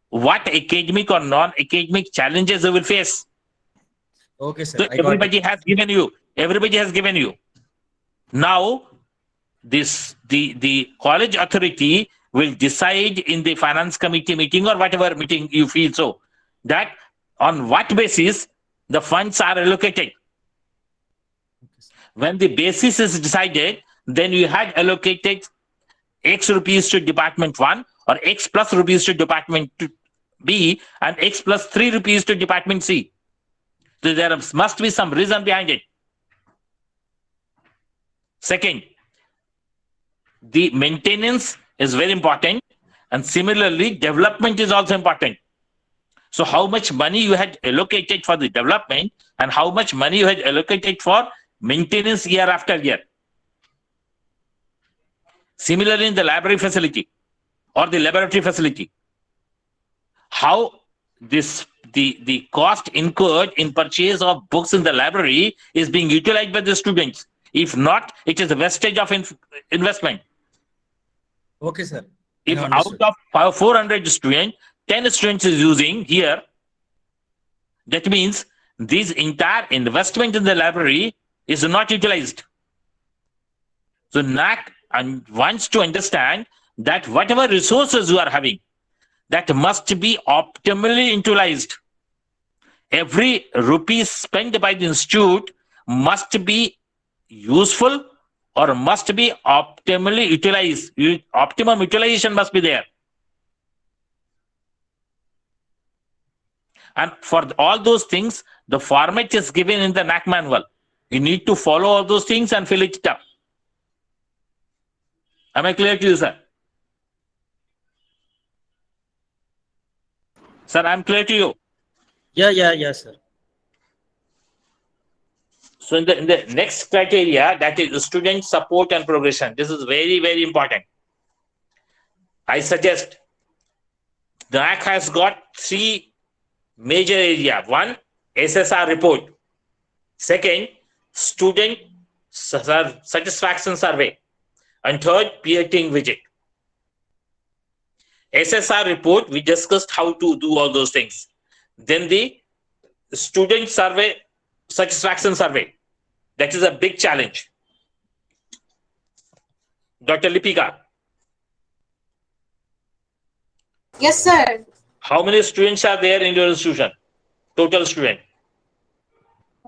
Speaker 1: what academic or non-academic challenges you will face.
Speaker 2: Okay, sir.
Speaker 1: So everybody has given you. Everybody has given you. Now, the college authority will decide in the finance committee meeting or whatever meeting you feel so, that on what basis the funds are allocated. When the basis is decided, then you had allocated X rupees to department 1 or X plus rupees to department B and X plus 3 rupees to department C. So there must be some reason behind it. Second, the maintenance is very important, and similarly, development is also important. So how much money you had allocated for the development and how much money you had allocated for maintenance year after year. Similarly, in the library facility or the laboratory facility, how the cost incurred in purchase of books in the library is being utilized by the students. If not, it is a wastage of investment.
Speaker 2: Okay, sir.
Speaker 1: If
Speaker 2: I
Speaker 1: out
Speaker 2: understood.
Speaker 1: of 400 students, 10 students is using here, that means this entire investment in the library is not utilized. So NAC wants to understand that whatever resources you are having, that must be optimally utilized. Every rupee spent by the institute must be useful or must be optimally utilized. Optimum utilization must be there. And for all those things, the format is given in the NAC manual. You need to follow all those things and fill it up. Am I clear to you, sir? Sir, I'm clear to you.
Speaker 2: Yeah, sir.
Speaker 1: So in the next criteria, that is student support and progression. This is very, very important. I suggest the NAC has got 3 major areas. One, SSR report. Second, student satisfaction survey. And third, peer team visit. SSR report, we discussed how to do all those things. Then the student survey, satisfaction survey. That is a big challenge. Dr. Lipika,
Speaker 3: Yes, sir.
Speaker 1: how many students are there in your institution? Total student.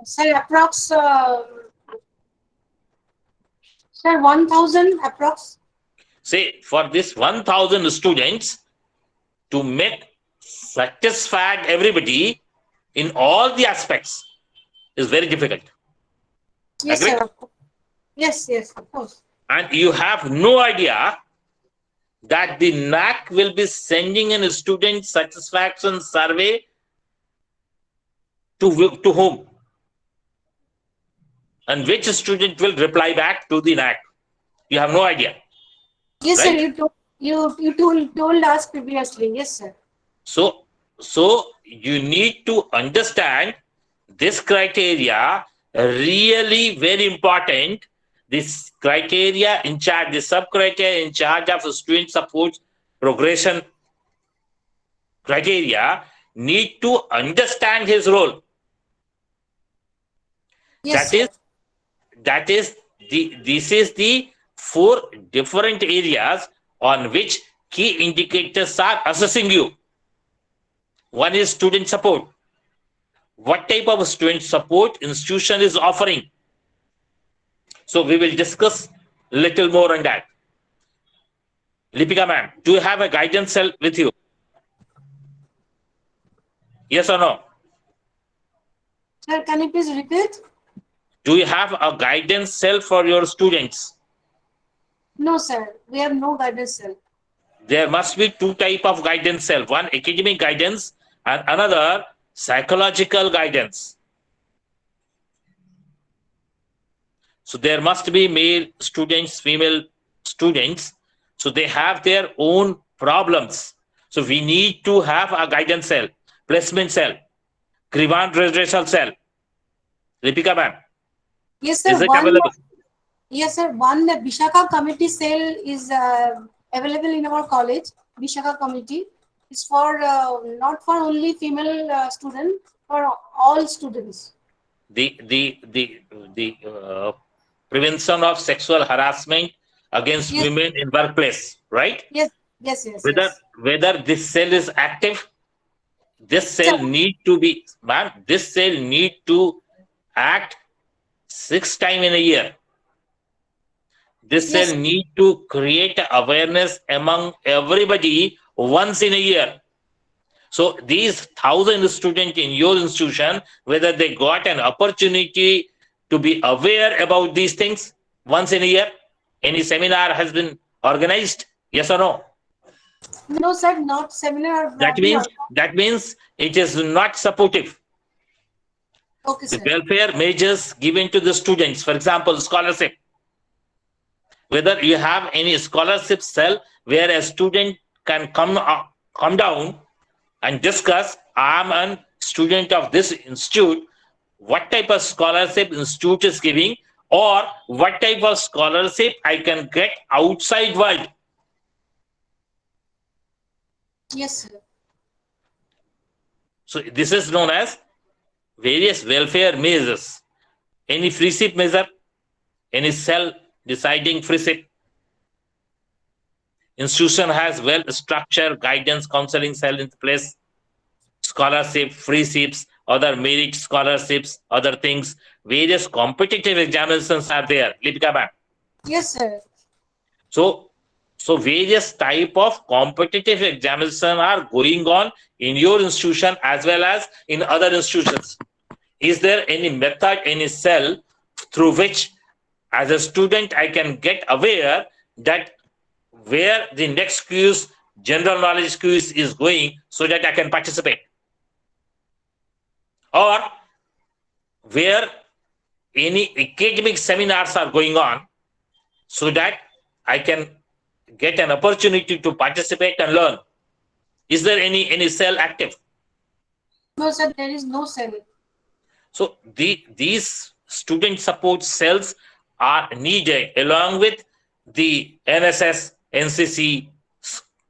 Speaker 3: Sir, approx, sir, 1,000 approx.
Speaker 1: Say for this 1,000 students, to make satisfied everybody in all the aspects is very difficult.
Speaker 3: Yes,
Speaker 1: Agree?
Speaker 3: sir. Yes, of course.
Speaker 1: And you have no idea that the NAC will be sending in a student satisfaction survey to whom? And which student will reply back to the NAC? You have no idea.
Speaker 3: Yes,
Speaker 1: Right.
Speaker 3: sir. You told us previously. Yes, sir.
Speaker 1: So you need to understand this criteria, really very important. This criteria in charge, the sub-criteria in charge of student support progression criteria need to understand his role.
Speaker 3: Yes, sir.
Speaker 1: This is the 4 different areas on which key indicators are assessing you. One is student support. What type of student support institution is offering? So we will discuss a little more on that. Lipika ma'am, do you have a guidance cell with you? Yes or no?
Speaker 3: Sir, can you please repeat?
Speaker 1: Do you have a guidance cell for your students?
Speaker 3: No, sir. We have no guidance cell.
Speaker 1: There must be 2 types of guidance cell. One academic guidance and another psychological guidance. So there must be male students, female students. So they have their own problems. So we need to have a guidance cell, placement cell, grievance redressal cell. Lipika ma'am,
Speaker 3: Yes, sir.
Speaker 1: is it available?
Speaker 3: Yes, sir. One Vishaka committee cell is available in our college. Vishaka committee is for not for only female student, for all students.
Speaker 1: The prevention of sexual harassment against
Speaker 3: Yes.
Speaker 1: women in workplace, right?
Speaker 3: Yes.
Speaker 1: Whether this cell is active, this cell
Speaker 3: Sir.
Speaker 1: need to be, ma'am, this cell need to act 6 times in a year. This
Speaker 3: Yes.
Speaker 1: cell need to create awareness among everybody once in a year. So these 1,000 students in your institution, whether they got an opportunity to be aware about these things once in a year, any seminar has been organized, yes or no?
Speaker 3: No, sir, not seminar.
Speaker 1: That means it is not supportive.
Speaker 3: Okay,
Speaker 1: The
Speaker 3: sir.
Speaker 1: welfare measures given to the students, for example, scholarship. Whether you have any scholarship cell where a student can come down and discuss, I'm a student of this institute, what type of scholarship institute is giving, or what type of scholarship I can get outside world.
Speaker 3: Yes, sir.
Speaker 1: So this is known as various welfare measures. Any free ship measure, any cell deciding free ship. Institution has well-structured guidance counseling cell in place. Scholarship, free ships, other merit scholarships, other things. Various competitive examinations are there. Lipika ma'am.
Speaker 3: Yes, sir.
Speaker 1: So various type of competitive examinations are going on in your institution as well as in other institutions. Is there any method, any cell through which as a student I can get aware that where the next quiz, general knowledge quiz is going so that I can participate? Or where any academic seminars are going on so that I can get an opportunity to participate and learn. Is there any cell active?
Speaker 3: No, sir, there is no cell.
Speaker 1: So these student support cells are needed along with the NSS, NCC,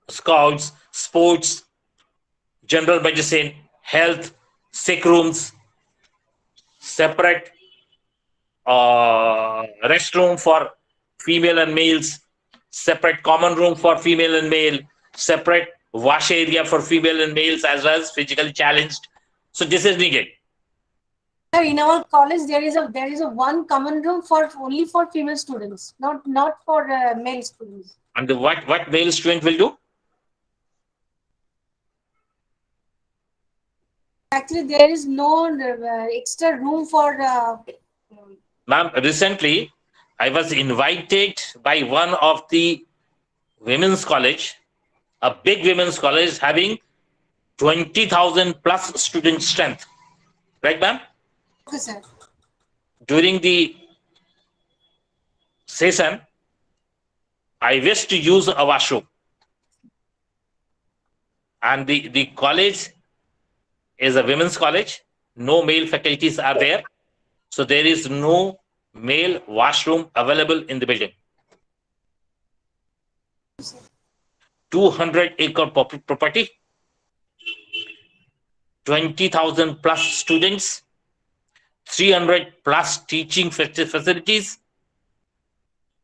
Speaker 1: Scouts, sports, general medicine, health, sick rooms, separate restroom for female and males, separate common room for female and male, separate wash area for female and males as well as physically challenged. So this is needed.
Speaker 3: Sir, in our college, there is a one common room for only for female students, not for male students.
Speaker 1: And what male student will do?
Speaker 3: Actually, there is no extra room for.
Speaker 1: Ma'am, recently I was invited by one of the women's college, a big women's college having 20,000 plus student strength. Right, ma'am?
Speaker 3: Okay, sir.
Speaker 1: During the session, I wish to use a washroom. And the college is a women's college. No male faculties are there. So there is no male washroom available in the building. 200-acre property, 20,000 plus students, 300 plus teaching facilities,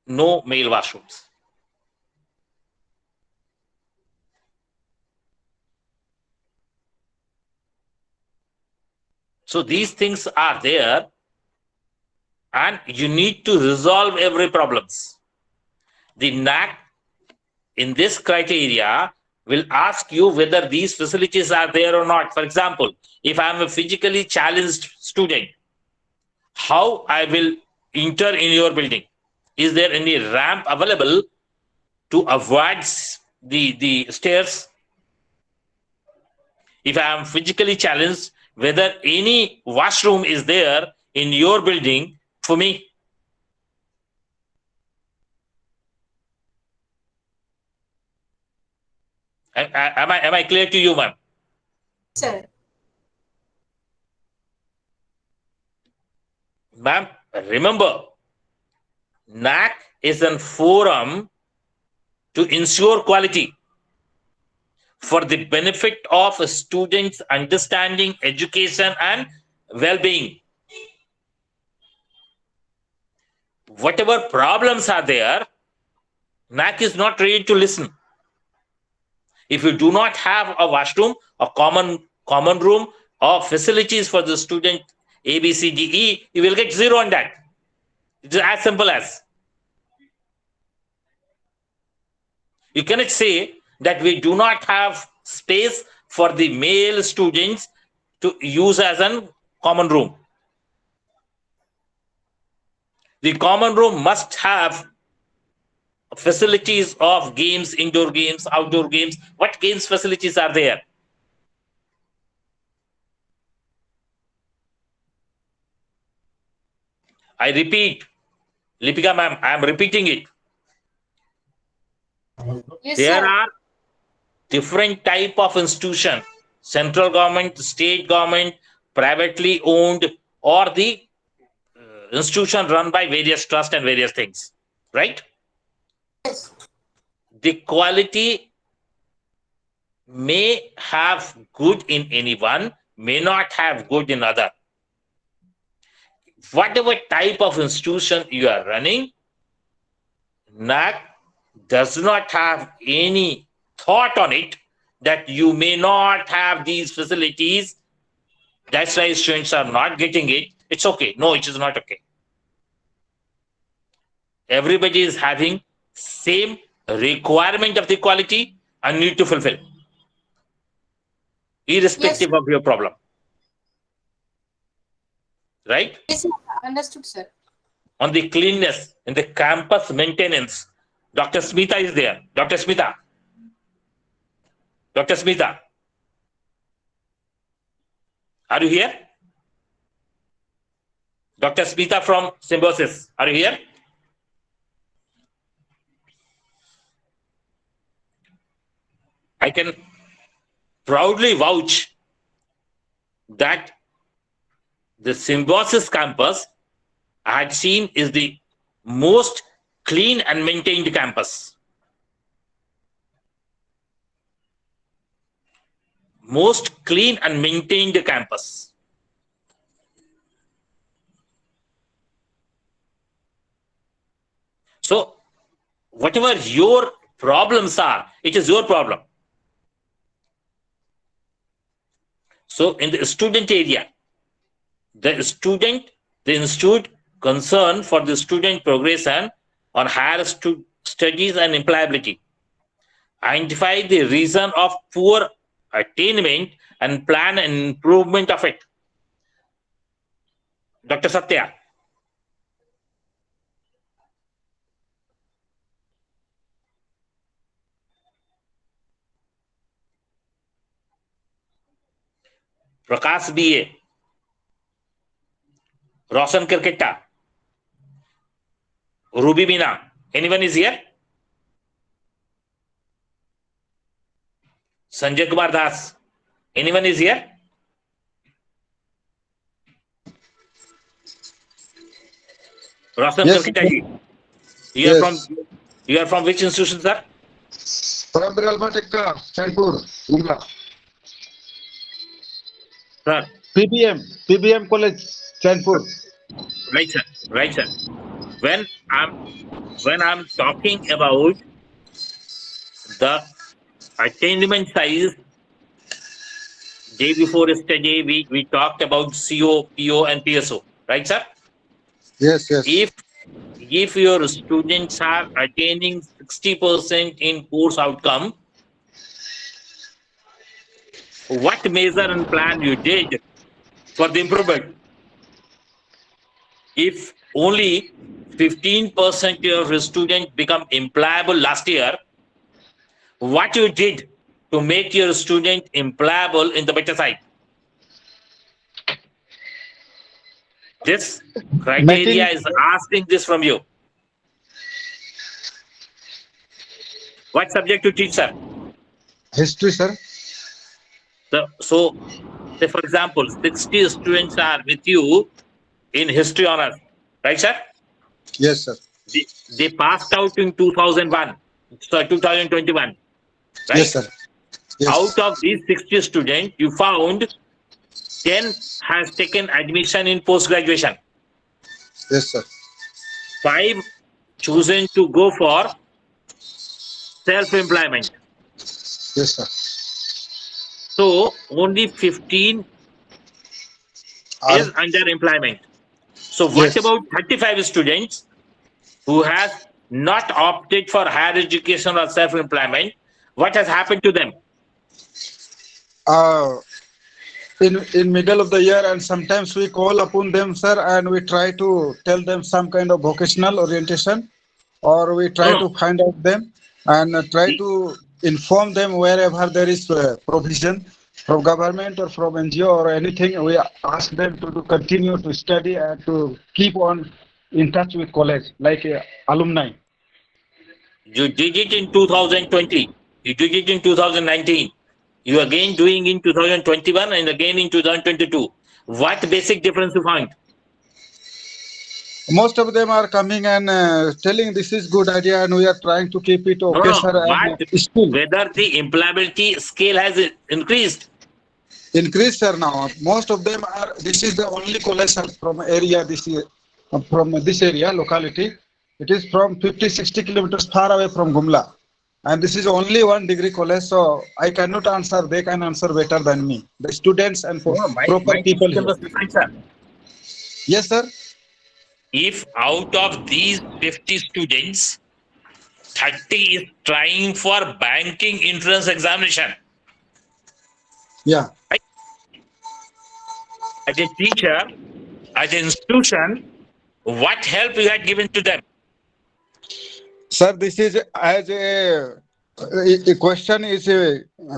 Speaker 1: no male washrooms. So these things are there, and you need to resolve every problems. The NAC in this criteria will ask you whether these facilities are there or not. For example, if I am a physically challenged student, how I will enter in your building? Is there any ramp available to avoid the stairs? If I am physically challenged, whether any washroom is there in your building for me? Am I clear to you, ma'am?
Speaker 3: Sir.
Speaker 1: Ma'am, remember, NAC is a forum to ensure quality for the benefit of students' understanding, education, and well-being. Whatever problems are there, NAC is not ready to listen. If you do not have a washroom, a common room, or facilities for the student A, B, C, D, E, you will get 0 on that. It is as simple as. You cannot say that we do not have space for the male students to use as a common room. The common room must have facilities of games, indoor games, outdoor games. What games facilities are there? I repeat, Lipika ma'am, I am repeating it.
Speaker 3: Yes,
Speaker 1: There
Speaker 3: sir.
Speaker 1: are different type of institution, central government, state government, privately owned, or the institution run by various trust and various things, right?
Speaker 3: Yes.
Speaker 1: The quality may have good in anyone, may not have good in other. Whatever type of institution you are running, NAC does not have any thought on it that you may not have these facilities. That's why students are not getting it. It's okay. No, it is not okay. Everybody is having same requirement of the quality and need to fulfill, irrespective of your problem. Right?
Speaker 3: Yes, sir. Understood, sir.
Speaker 1: On the cleanness and the campus maintenance, Dr. Smita is there. Dr. Smita. Dr. Smita. Are you here? Dr. Smita from Symbiosis. Are you here? I can proudly vouch that the Symbiosis campus I had seen is the most clean and maintained campus. Most clean and maintained campus. So, whatever your problems are, it is your problem. So, in the student area, the institute concerned for the student progression on higher studies and employability, identify the reason of poor attainment and plan an improvement of it. Dr. Satya. Prakash BA. Roshan Kirketta. Ruby Meena. Anyone is here? Sanjay Kumar Das. Anyone is here? Roshan
Speaker 7: Yes.
Speaker 1: Kirketta ji.
Speaker 7: Yes.
Speaker 1: You are from which institution, sir?
Speaker 7: From Biralmatekka, Chaipur, Ugla.
Speaker 1: Sir.
Speaker 7: PBM College, Chaipur.
Speaker 1: Right, sir. Right, sir. When I'm talking about the attainment size, day before yesterday, we talked about CO, PO, and PSO. Right, sir?
Speaker 7: Yes.
Speaker 1: If your students are attaining 60% in course outcome, what measure and plan you did for the improvement? If only 15% of your students become employable last year, what you did to make your student employable in the better side? This criteria is asking this from you. What subject to teach, sir?
Speaker 7: History, sir.
Speaker 1: So, say for example, 60 students are with you in history honors, right, sir?
Speaker 7: Yes, sir.
Speaker 1: They passed out in 2021, right?
Speaker 7: Yes, sir. Yes.
Speaker 1: Out of these 60 students, you found 10 has taken admission in post-graduation.
Speaker 7: Yes, sir.
Speaker 1: 5 chosen to go for self-employment.
Speaker 7: Yes, sir.
Speaker 1: So only 15 is under employment. So what
Speaker 7: Yes.
Speaker 1: about 35 students who has not opted for higher education or self-employment? What has happened to them?
Speaker 7: Uh, in middle of the year, and sometimes we call upon them, sir, and we try to tell them some kind of vocational orientation, or we try
Speaker 1: No,
Speaker 7: to find out them and try
Speaker 1: no.
Speaker 7: to inform them wherever there is provision from government or from NGO or anything. We ask them to continue to study and to keep on in touch with college, like alumni.
Speaker 1: You did it in 2020. You did it in 2019. You again doing in 2021 and again in 2022. What basic difference you find?
Speaker 7: Most of them are coming and telling this is good idea, and we are trying to keep it okay,
Speaker 1: No.
Speaker 7: sir. And
Speaker 1: What?
Speaker 7: still
Speaker 1: Whether the employability scale has increased?
Speaker 7: increase, sir. Now most of them are. This is the only college, sir, from area. This is from this area locality. It is from 50-60 kilometers far away from Gumla, and this is only 1 degree college. So I cannot answer. They can answer better than me. The students and
Speaker 1: No,
Speaker 7: proper
Speaker 1: my
Speaker 7: people
Speaker 1: question
Speaker 7: here.
Speaker 1: was different, sir.
Speaker 7: Yes, sir.
Speaker 1: If out of these 50 students, 30 is trying for banking entrance examination,
Speaker 7: Yeah.
Speaker 1: as a teacher, as an institution, what help you had given to them?
Speaker 7: Sir, this is as a question is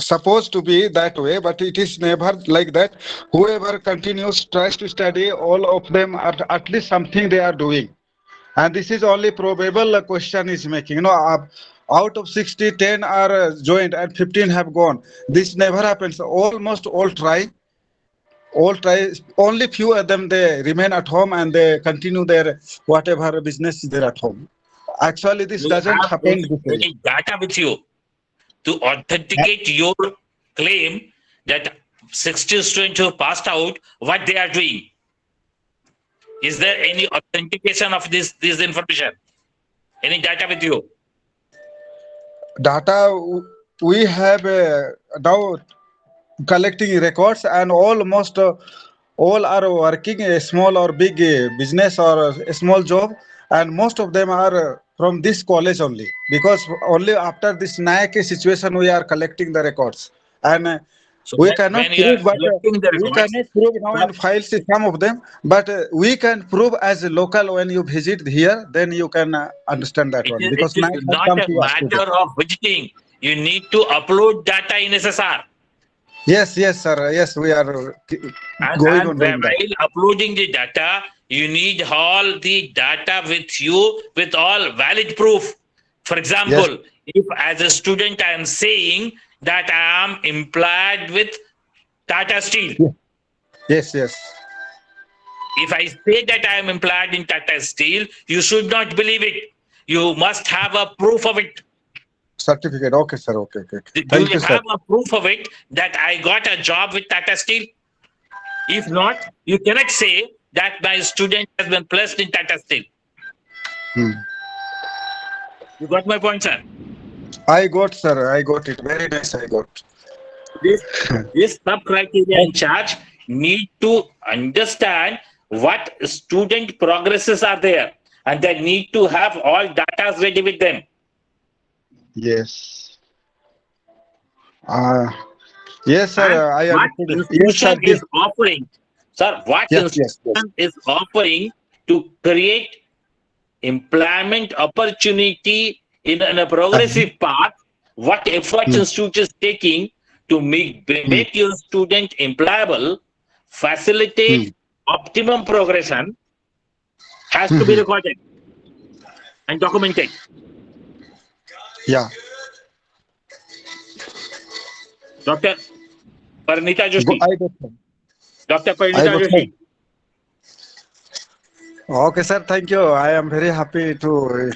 Speaker 7: supposed to be that way, but it is never like that. Whoever continues, tries to study, all of them are at least something they are doing. And this is only probable question is making. Out of 60, 10 are joined and 15 have gone. This never happens. Almost all try. All try. Only few of them, they remain at home and they continue their whatever business is there at home. Actually, this
Speaker 1: You
Speaker 7: doesn't
Speaker 1: have
Speaker 7: happen
Speaker 1: any,
Speaker 7: this way.
Speaker 1: any data with you to authenticate your claim that 60 students who passed out, what they are doing? Is there any authentication of this information? Any data with you?
Speaker 7: Data we have now collecting records, and almost all are working a small or big business or a small job, and most of them are from this college only, because only after this NAAC situation we are collecting the records, and
Speaker 1: So
Speaker 7: we cannot
Speaker 1: when you are
Speaker 7: prove, but
Speaker 1: collecting the
Speaker 7: we
Speaker 1: records,
Speaker 7: cannot prove now in files some of them, but we can prove as a local. When you visit here, then you can understand that one, because
Speaker 1: it
Speaker 7: NAAC
Speaker 1: is
Speaker 7: has
Speaker 1: not
Speaker 7: come
Speaker 1: a
Speaker 7: to us today.
Speaker 1: matter of visiting. You need to upload data in SSR.
Speaker 7: Yes, sir. Yes, we are going on doing that.
Speaker 1: While uploading the data, you need all the data with you with all valid proof. For example, if as a student I am saying that I am employed with Tata Steel.
Speaker 7: Yes.
Speaker 1: If I say that I am employed in Tata Steel, you should not believe it. You must have a proof of it.
Speaker 7: Certificate. Okay, sir. Okay.
Speaker 1: Do
Speaker 7: Thank
Speaker 1: you
Speaker 7: you, sir.
Speaker 1: have a proof of it that I got a job with Tata Steel? If not, you cannot say that my student has been placed in Tata Steel.
Speaker 7: Hmm.
Speaker 1: You got my point, sir?
Speaker 7: I got, sir. I got it. Very nice. I got.
Speaker 1: This sub-criteria in charge need to understand what student progresses are there, and they need to have all data ready with them.
Speaker 7: Yes. Yes, sir.
Speaker 1: And
Speaker 7: I
Speaker 1: what
Speaker 7: understood. Yes, sir.
Speaker 1: institution is offering, sir, what
Speaker 7: Yes.
Speaker 1: institution is offering to create employment opportunity in a progressive path? What efforts institute is taking to make your student employable, facilitate optimum progression, has to be recorded and documented.
Speaker 7: Yeah.
Speaker 1: Dr. Parinita Joshi.
Speaker 7: I got, sir.
Speaker 1: Dr.
Speaker 7: I
Speaker 1: Parinita
Speaker 7: got,
Speaker 1: Joshi.
Speaker 7: Okay, sir. Thank you. I am very happy to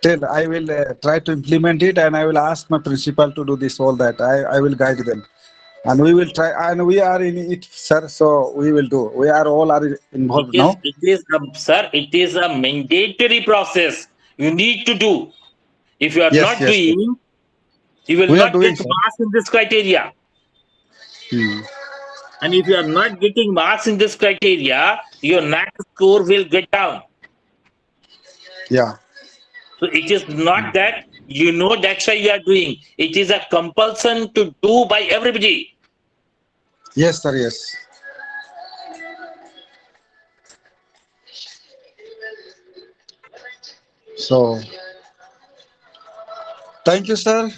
Speaker 7: tell. I will try to implement it, and I will ask my principal to do this, all that. I will guide them, and we will try. And we are in it, sir. So we will do. We are all are involved now.
Speaker 1: Sir, it is a mandatory process. You need to do. If you are
Speaker 7: Yes,
Speaker 1: not
Speaker 7: yes,
Speaker 1: doing, you will
Speaker 7: We are
Speaker 1: not
Speaker 7: doing,
Speaker 1: get
Speaker 7: sir.
Speaker 1: passed in this criteria. And if you are not getting marks in this criteria, your NAC score will get down.
Speaker 7: Yeah.
Speaker 1: So it is not that you know that's why you are doing. It is a compulsion to do by everybody.
Speaker 7: Yes, sir. Yes. So, thank you, sir.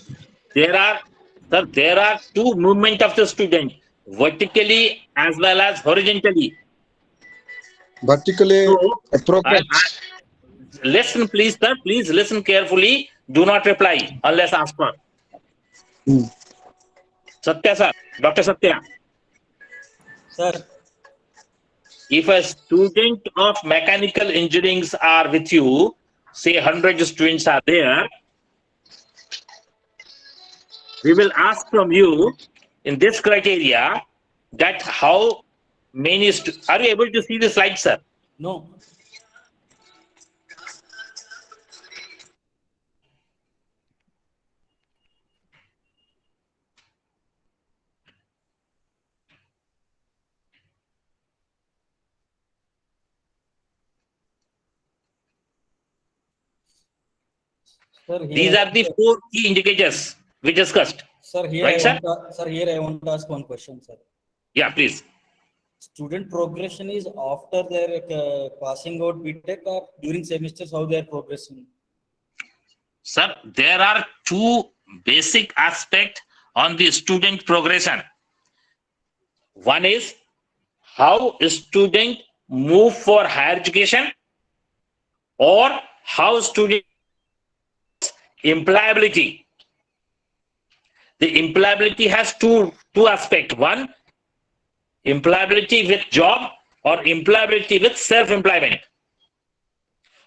Speaker 1: There are two movement of the student, vertically as well as horizontally.
Speaker 7: Vertically
Speaker 1: So
Speaker 7: appropriate.
Speaker 1: listen, please, sir. Please listen carefully. Do not reply unless asked for.
Speaker 7: Hmm.
Speaker 1: Satya, sir. Dr. Satya.
Speaker 2: Sir,
Speaker 1: If a student of mechanical engineering are with you, say 100 students are there, we will ask from you in this criteria that how many, are you able to see the slide, sir?
Speaker 2: no. Sir,
Speaker 1: These are the four key indicators we discussed.
Speaker 2: Sir, here
Speaker 1: Right, sir?
Speaker 2: Here I want to ask one question, sir.
Speaker 1: Yeah, please.
Speaker 2: Student progression is after their passing out BTech or during semesters, how they are progressing?
Speaker 1: Sir, there are two basic aspects on the student progression. One is how a student move for higher education, or how student employability. The employability has two aspects. One, employability with job, or employability with self-employment.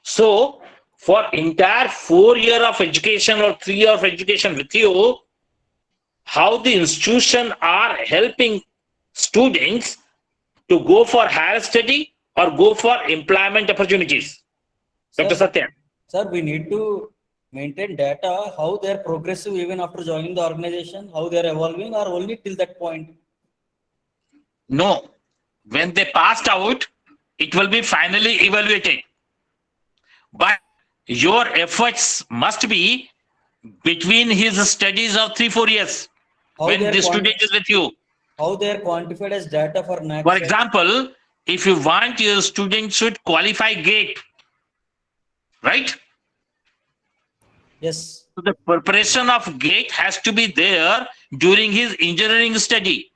Speaker 1: So for entire 4 year of education or 3 year of education with you, how the institution are helping students to go for higher study or go for employment opportunities. Dr. Satya.
Speaker 2: Sir, we need to maintain data, how they are progressive even after joining the organization, how they are evolving, or only till that point?
Speaker 1: No, when they passed out, it will be finally evaluated. But your efforts must be between his studies of 3-4 years
Speaker 2: How
Speaker 1: when
Speaker 2: they are
Speaker 1: the student is with you.
Speaker 2: How they are quantified as data for NAC?
Speaker 1: For example, if you want your student should qualify GATE, right?
Speaker 2: Yes.
Speaker 1: So the preparation of GATE has to be there during his engineering study.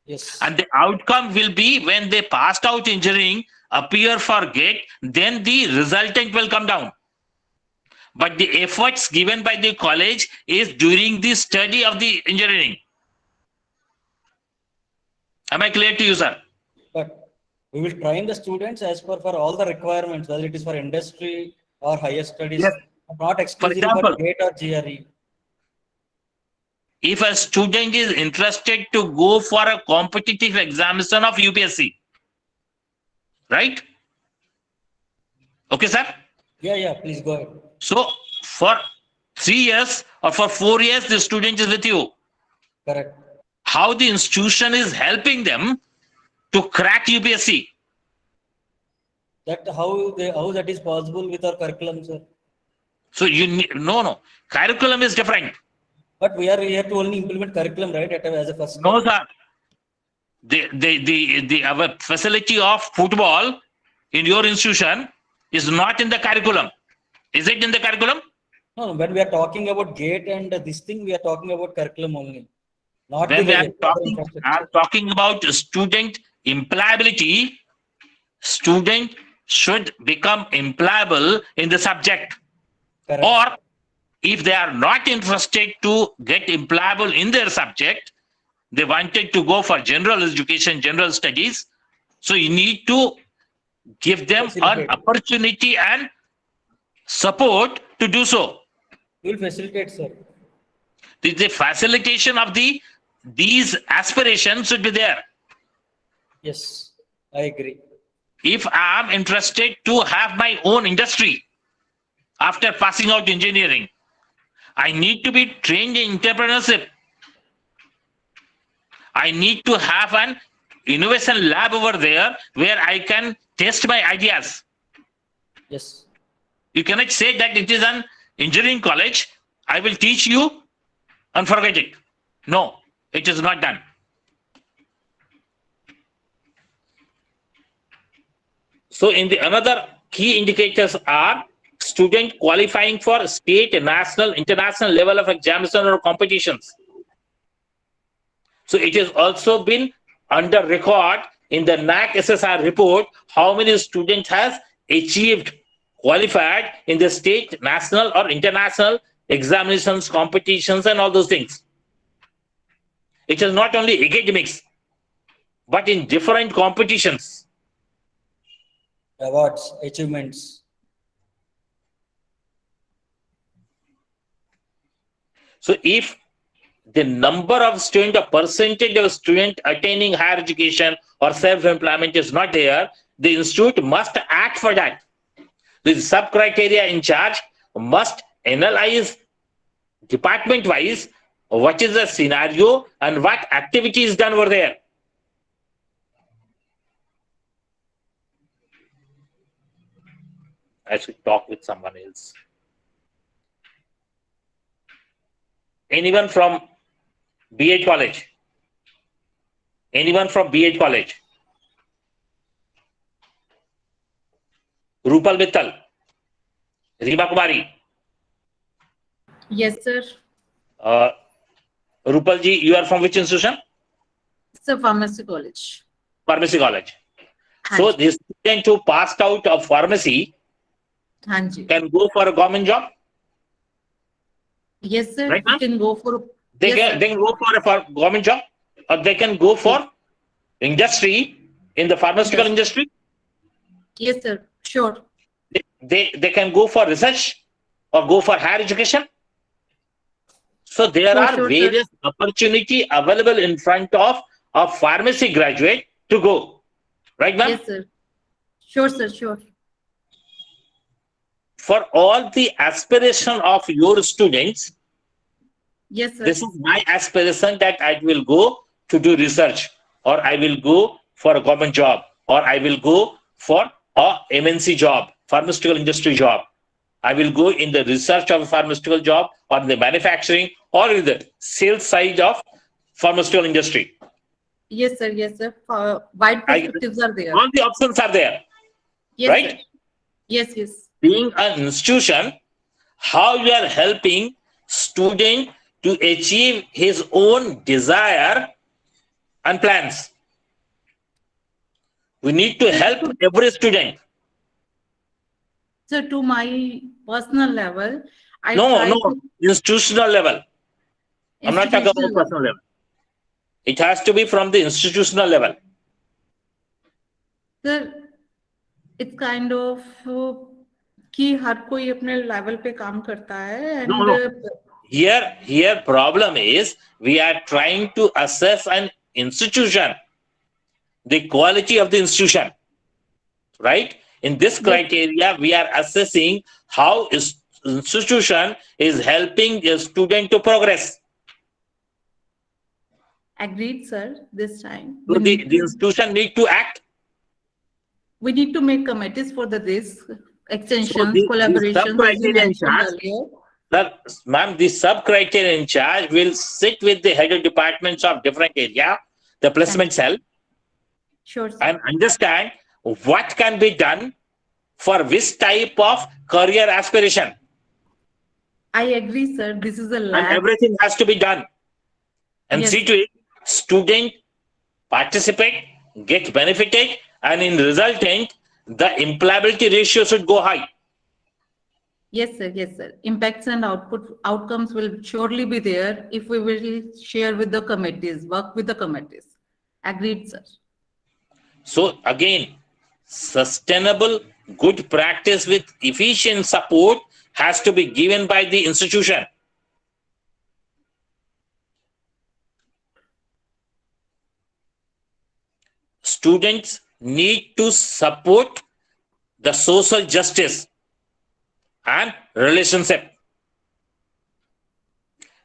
Speaker 2: Yes.
Speaker 1: And the outcome will be when they passed out engineering, appear for GATE, then the resultant will come down. But the efforts given by the college is during the study of the engineering. Am I clear to you, sir?
Speaker 2: But we will train the students as per for all the requirements, whether it is for industry or higher studies,
Speaker 1: Yes.
Speaker 2: not exclusively
Speaker 1: example,
Speaker 2: for GATE or GRE.
Speaker 1: If a student is interested to go for a competitive examination of UPSC, right? Okay, sir?
Speaker 2: Yeah, please go ahead.
Speaker 1: So for 3 years or for 4 years, the student is with you.
Speaker 2: Correct.
Speaker 1: How the institution is helping them to crack UPSC.
Speaker 2: That how that is possible with our curriculum, sir?
Speaker 1: So you need, no, curriculum is different.
Speaker 2: But we are here to only implement curriculum, right? As a first.
Speaker 1: No, sir. The our facility of football in your institution is not in the curriculum. Is it in the curriculum?
Speaker 2: No, when we are talking about GATE and this thing, we are talking about curriculum only. Not
Speaker 1: When we are
Speaker 2: infrastructure.
Speaker 1: talking about student employability, student should become employable in the subject.
Speaker 2: Correct.
Speaker 1: Or if they are not interested to get employable in their subject, they wanted to go for general education, general studies. So you need to give them an opportunity and support to do so.
Speaker 2: We will facilitate, sir.
Speaker 1: The facilitation of these aspirations should be there.
Speaker 2: Yes, I agree.
Speaker 1: If I am interested to have my own industry after passing out engineering, I need to be trained in entrepreneurship. I need to have an innovation lab over there where I can test my ideas.
Speaker 2: Yes.
Speaker 1: You cannot say that it is an engineering college. I will teach you and forget it. No, it is not done. So in the another key indicators are student qualifying for state, national, international level of examination or competitions. So it has also been under record in the NAC SSR report how many students has achieved qualified in the state, national or international examinations, competitions and all those things. It is not only academics, but in different competitions.
Speaker 2: Awards, achievements.
Speaker 1: So if the number of student, or percentage of student attaining higher education or self-employment is not there, the institute must act for that. The sub-criteria in charge must analyze department-wise what is the scenario and what activity is done over there. I should talk with someone else. Anyone from B.Ed College? Anyone from B.Ed College? Rupal Mittal, Reema Kumari.
Speaker 8: Yes, sir.
Speaker 1: Rupal ji, you are from which institution?
Speaker 8: Sir, pharmacy college.
Speaker 1: Pharmacy College. So this student who passed out of pharmacy
Speaker 8: Hanji.
Speaker 1: can go for a government job.
Speaker 8: Yes, sir.
Speaker 1: Right,
Speaker 8: You
Speaker 1: ma'am?
Speaker 8: can go for.
Speaker 1: They
Speaker 8: Yes,
Speaker 1: can
Speaker 8: sir.
Speaker 1: they can go for a government job, or they can go for industry in the pharmaceutical
Speaker 8: Yes.
Speaker 1: industry.
Speaker 8: Yes, sir. Sure.
Speaker 1: They can go for research or go for higher education. So there
Speaker 8: Sure,
Speaker 1: are
Speaker 8: sure, sir.
Speaker 1: various opportunity available in front of a pharmacy graduate to go. Right, ma'am?
Speaker 8: Yes, sir. Sure, sir. Sure.
Speaker 1: For all the aspiration of your students,
Speaker 8: Yes, sir.
Speaker 1: this is my aspiration that I will go to do research, or I will go for a government job, or I will go for a MNC job, pharmaceutical industry job. I will go in the research of a pharmaceutical job, or in the manufacturing, or in the sales side of pharmaceutical industry.
Speaker 8: Yes, sir. Yes, sir. Wide perspectives are there.
Speaker 1: All the options are there.
Speaker 8: Yes,
Speaker 1: right?
Speaker 8: sir. Yes, yes.
Speaker 1: Being an institution, how you are helping student to achieve his own desire and plans. We need to help every student.
Speaker 8: So to my personal level, I
Speaker 1: No,
Speaker 8: try
Speaker 1: no,
Speaker 8: to
Speaker 1: institutional level. I'm not talking about
Speaker 8: institutional
Speaker 1: personal level. It has to be from the institutional level.
Speaker 8: Sir it's kind of कि हर कोई अपने level पे काम करता है and
Speaker 1: No, no. Here problem is we are trying to assess an institution, the quality of the institution, right? In this criteria, we are assessing how institution is helping a student to progress.
Speaker 8: agreed sir this time
Speaker 1: So the institution need to act.
Speaker 8: we need to make committees for this extensions
Speaker 1: So the
Speaker 8: collaborations as you
Speaker 1: sub-criteria in
Speaker 8: mentioned
Speaker 1: charge-
Speaker 8: earlier.
Speaker 1: Sir, ma'am, the sub-criteria in charge will sit with the head of departments of different area, the placement cell,
Speaker 8: Sure sir.
Speaker 1: and understand what can be done for which type of career aspiration.
Speaker 8: I agree sir this is a
Speaker 1: And
Speaker 8: lab
Speaker 1: everything has to be done. And
Speaker 8: Yes.
Speaker 1: see to it, student participate, get benefited, and in resultant, the employability ratio should go high.
Speaker 8: yes sir impacts and outcomes will surely be there if we will share with the committees work with the committees agreed sir.
Speaker 1: So again, sustainable good practice with efficient support has to be given by the institution. Students need to support the social justice and relationship.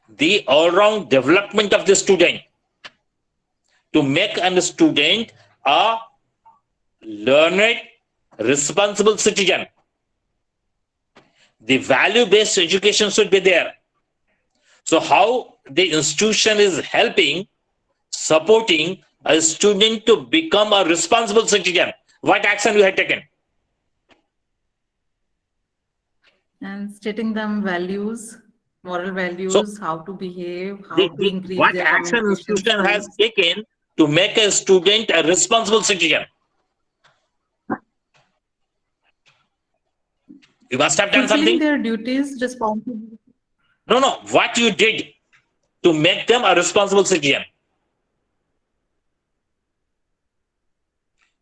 Speaker 1: The all-round development of the student. to make a student a learned, responsible citizen. The value-based education should be there. So how the institution is helping, supporting a student to become a responsible citizen? What action you have taken?
Speaker 8: And stating them values, moral values, how to behave, how to increase
Speaker 1: What
Speaker 8: their
Speaker 1: action
Speaker 8: communication
Speaker 1: institution has
Speaker 8: skills.
Speaker 1: taken to make a student a responsible citizen? You must have done
Speaker 8: Fulfilling
Speaker 1: something.
Speaker 8: their duties, responsibilities.
Speaker 1: No. What you did to make them a responsible citizen?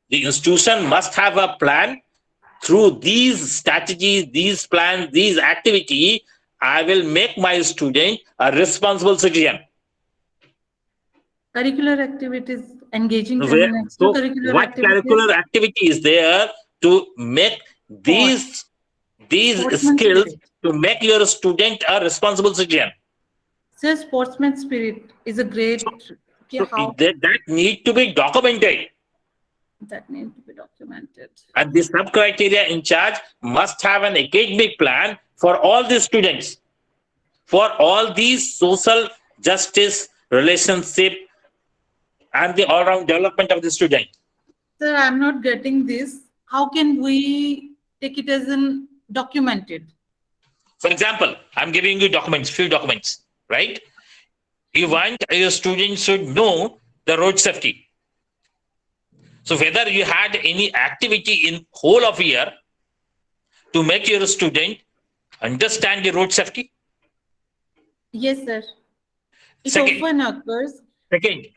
Speaker 1: The institution must have a plan. Through these strategies, these plans, these activity, I will make my student a responsible citizen.
Speaker 8: Curricular activities, engaging them
Speaker 1: Where-
Speaker 8: in
Speaker 1: so
Speaker 8: extracurricular
Speaker 1: what
Speaker 8: activities.
Speaker 1: curricular activity is there to make these
Speaker 8: Sportsman
Speaker 1: skills
Speaker 8: spirit.
Speaker 1: to make your student a responsible citizen?
Speaker 8: So sportsman spirit is a great,
Speaker 1: So
Speaker 8: how
Speaker 1: that need to be documented.
Speaker 8: that needs to be documented.
Speaker 1: And the sub criteria in charge must have an academic plan for all the students, for all these social justice, relationship, and the all-round development of the student.
Speaker 8: Sir, I'm not getting this. How can we take it as an documented?
Speaker 1: For example, I'm giving you documents, few documents, right? You want your students should know the road safety. So whether you had any activity in whole of year to make your student understand the road safety?
Speaker 8: Yes, sir. It
Speaker 1: Second.
Speaker 8: often occurs.
Speaker 1: Second,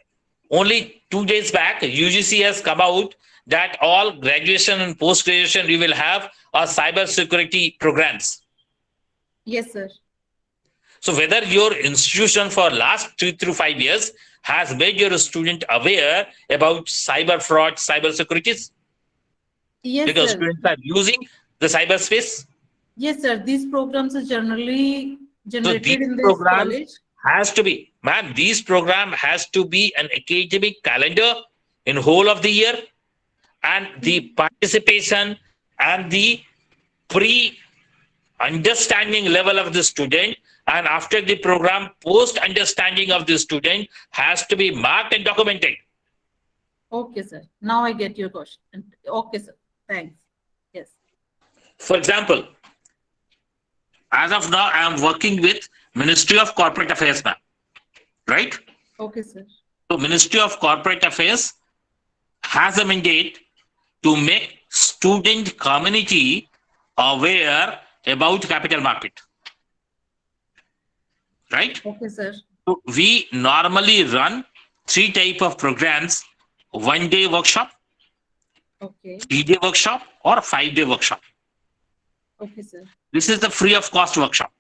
Speaker 1: only 2 days back, UGC has come out that all graduation and post-graduation, we will have a cyber security programs.
Speaker 8: Yes, sir.
Speaker 1: So whether your institution for last 3 to 5 years has made your student aware about cyber fraud, cyber securities,
Speaker 8: Yes,
Speaker 1: because
Speaker 8: sir.
Speaker 1: students are using the cyberspace.
Speaker 8: Yes, sir. These programs are generally generated
Speaker 1: these
Speaker 8: in this
Speaker 1: programs-
Speaker 8: college.
Speaker 1: Has to be, ma'am, these program has to be an academic calendar in whole of the year, and the participation and the pre-understanding level of the student, and after the program, post-understanding of the student has to be marked and documented.
Speaker 8: Okay, sir. Now I get your question. Okay, sir. Thanks. Yes.
Speaker 1: For example, as of now, I am working with Ministry of Corporate Affairs, ma'am, right?
Speaker 8: Okay, sir.
Speaker 1: So Ministry of Corporate Affairs has a mandate to make student community aware about capital market, right?
Speaker 8: Okay, sir.
Speaker 1: So we normally run 3 type of programs: 1-day workshop,
Speaker 8: Okay.
Speaker 1: 3-day workshop, or 5-day workshop.
Speaker 8: Okay, sir.
Speaker 1: This is the free of cost workshop.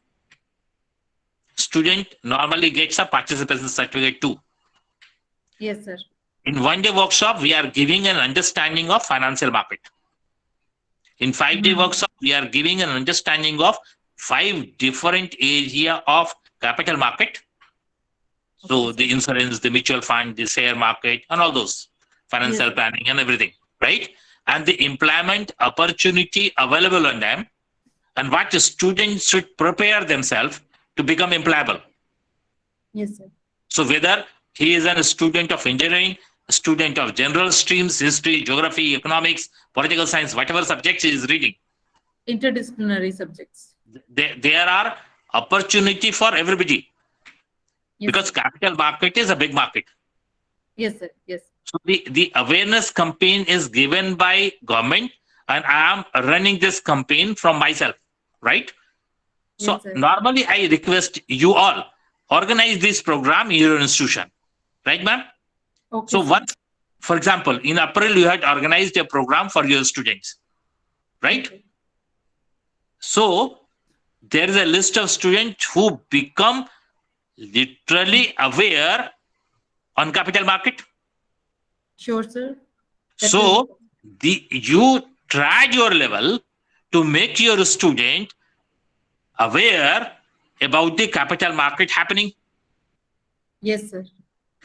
Speaker 1: Student normally gets a participation certificate too.
Speaker 8: Yes, sir.
Speaker 1: In 1-day workshop, we are giving an understanding of financial market. In 5-day workshop, we are giving an understanding of 5 different area of capital market. So the insurance, the mutual fund, the share market, and all those financial
Speaker 8: Yes.
Speaker 1: planning and everything, right? And the employment opportunity available on them, and what the students should prepare themselves to become employable.
Speaker 8: Yes, sir.
Speaker 1: So whether he is a student of engineering, a student of general streams, history, geography, economics, political science, whatever subjects he is reading,
Speaker 8: Interdisciplinary subjects.
Speaker 1: there are opportunity for everybody,
Speaker 8: Yes,
Speaker 1: because
Speaker 8: sir.
Speaker 1: capital market is a big market.
Speaker 8: Yes, sir. Yes.
Speaker 1: So the awareness campaign is given by government, and I am running this campaign from myself, right? So
Speaker 8: Yes, sir.
Speaker 1: normally I request you all organize this program in your institution, right, ma'am?
Speaker 8: Okay.
Speaker 1: So
Speaker 8: sir.
Speaker 1: once, for example, in April, you had organized a program for your students, right?
Speaker 8: Okay.
Speaker 1: So there is a list of students who become literally aware on capital market.
Speaker 8: Sure, sir. That
Speaker 1: So you tried your level to make your student aware about the capital market happening.
Speaker 8: Yes, sir.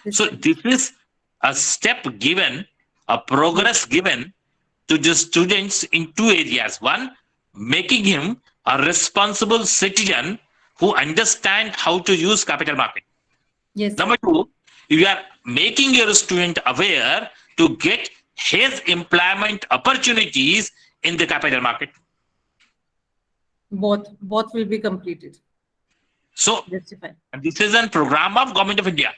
Speaker 8: This
Speaker 1: So
Speaker 8: is-
Speaker 1: this is a step given, a progress given to the students in two areas. One, making him a responsible citizen who understands how to use capital market.
Speaker 8: Yes, sir.
Speaker 1: Number two, you are making your student aware to get his employment opportunities in the capital market.
Speaker 8: Both will be completed.
Speaker 1: So
Speaker 8: Justified.
Speaker 1: this is a program of Government of India,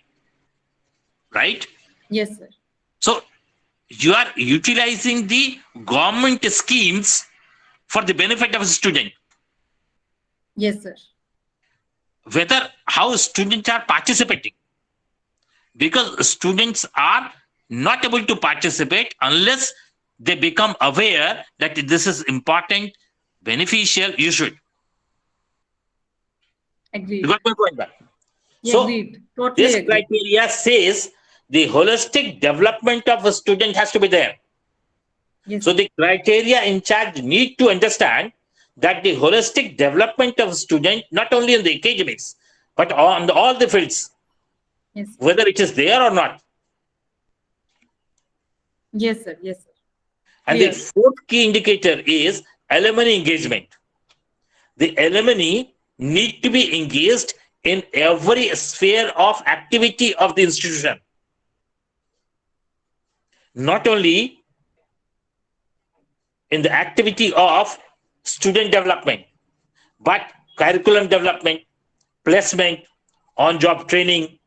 Speaker 1: right?
Speaker 8: Yes, sir.
Speaker 1: So you are utilizing the government schemes for the benefit of a student.
Speaker 8: Yes, sir.
Speaker 1: Whether how students are participating, because students are not able to participate unless they become aware that this is important, beneficial, you should.
Speaker 8: Agreed.
Speaker 1: You got my point back.
Speaker 8: Yeah,
Speaker 1: So
Speaker 8: agreed. Totally
Speaker 1: this
Speaker 8: agreed.
Speaker 1: criteria says the holistic development of a student has to be there.
Speaker 8: Yes.
Speaker 1: So the criteria in charge need to understand that the holistic development of a student, not only in the academics, but on all the fields,
Speaker 8: Yes.
Speaker 1: whether it is there or not.
Speaker 8: Yes, sir. Yes, sir.
Speaker 1: And
Speaker 8: Clear.
Speaker 1: the fourth key indicator is alumni engagement. The alumni need to be engaged in every sphere of activity of the institution. Not only in the activity of student development, but curriculum development, placement, on-job training,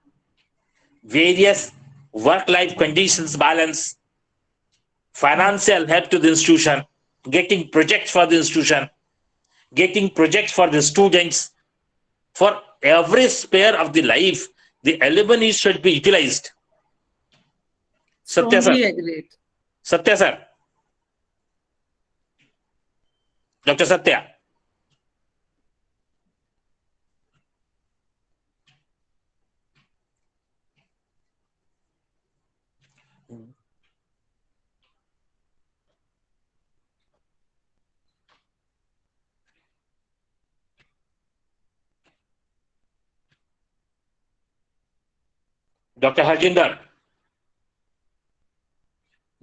Speaker 1: various work-life conditions balance, financial help to the institution, getting projects for the institution, getting projects for the students. For every sphere of the life, the alumni should be utilized. Satya
Speaker 8: Strongly
Speaker 1: sir.
Speaker 8: agreed.
Speaker 1: Satya sir. Dr. Satya. Dr. Harjinder.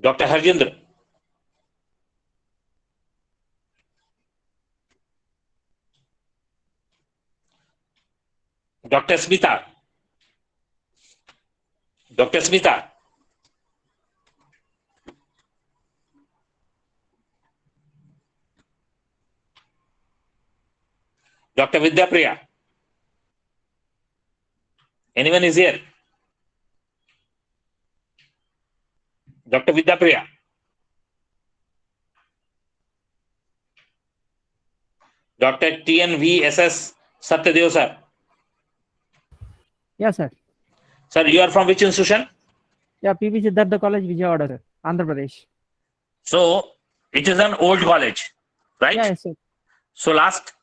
Speaker 1: Dr. Harjinder. Dr. Smita. Dr. Smita. Dr. Vidyapriya. Anyone is here? Dr. Vidyapriya. Dr. TNVSS Satyadev sir.
Speaker 9: Yes, sir.
Speaker 1: Sir, you are from which institution?
Speaker 9: Yeah, PB Siddhartha College, Vijayawada, sir. Andhra Pradesh.
Speaker 1: So it is an old college, right?
Speaker 9: Yeah, yes, sir.
Speaker 1: So last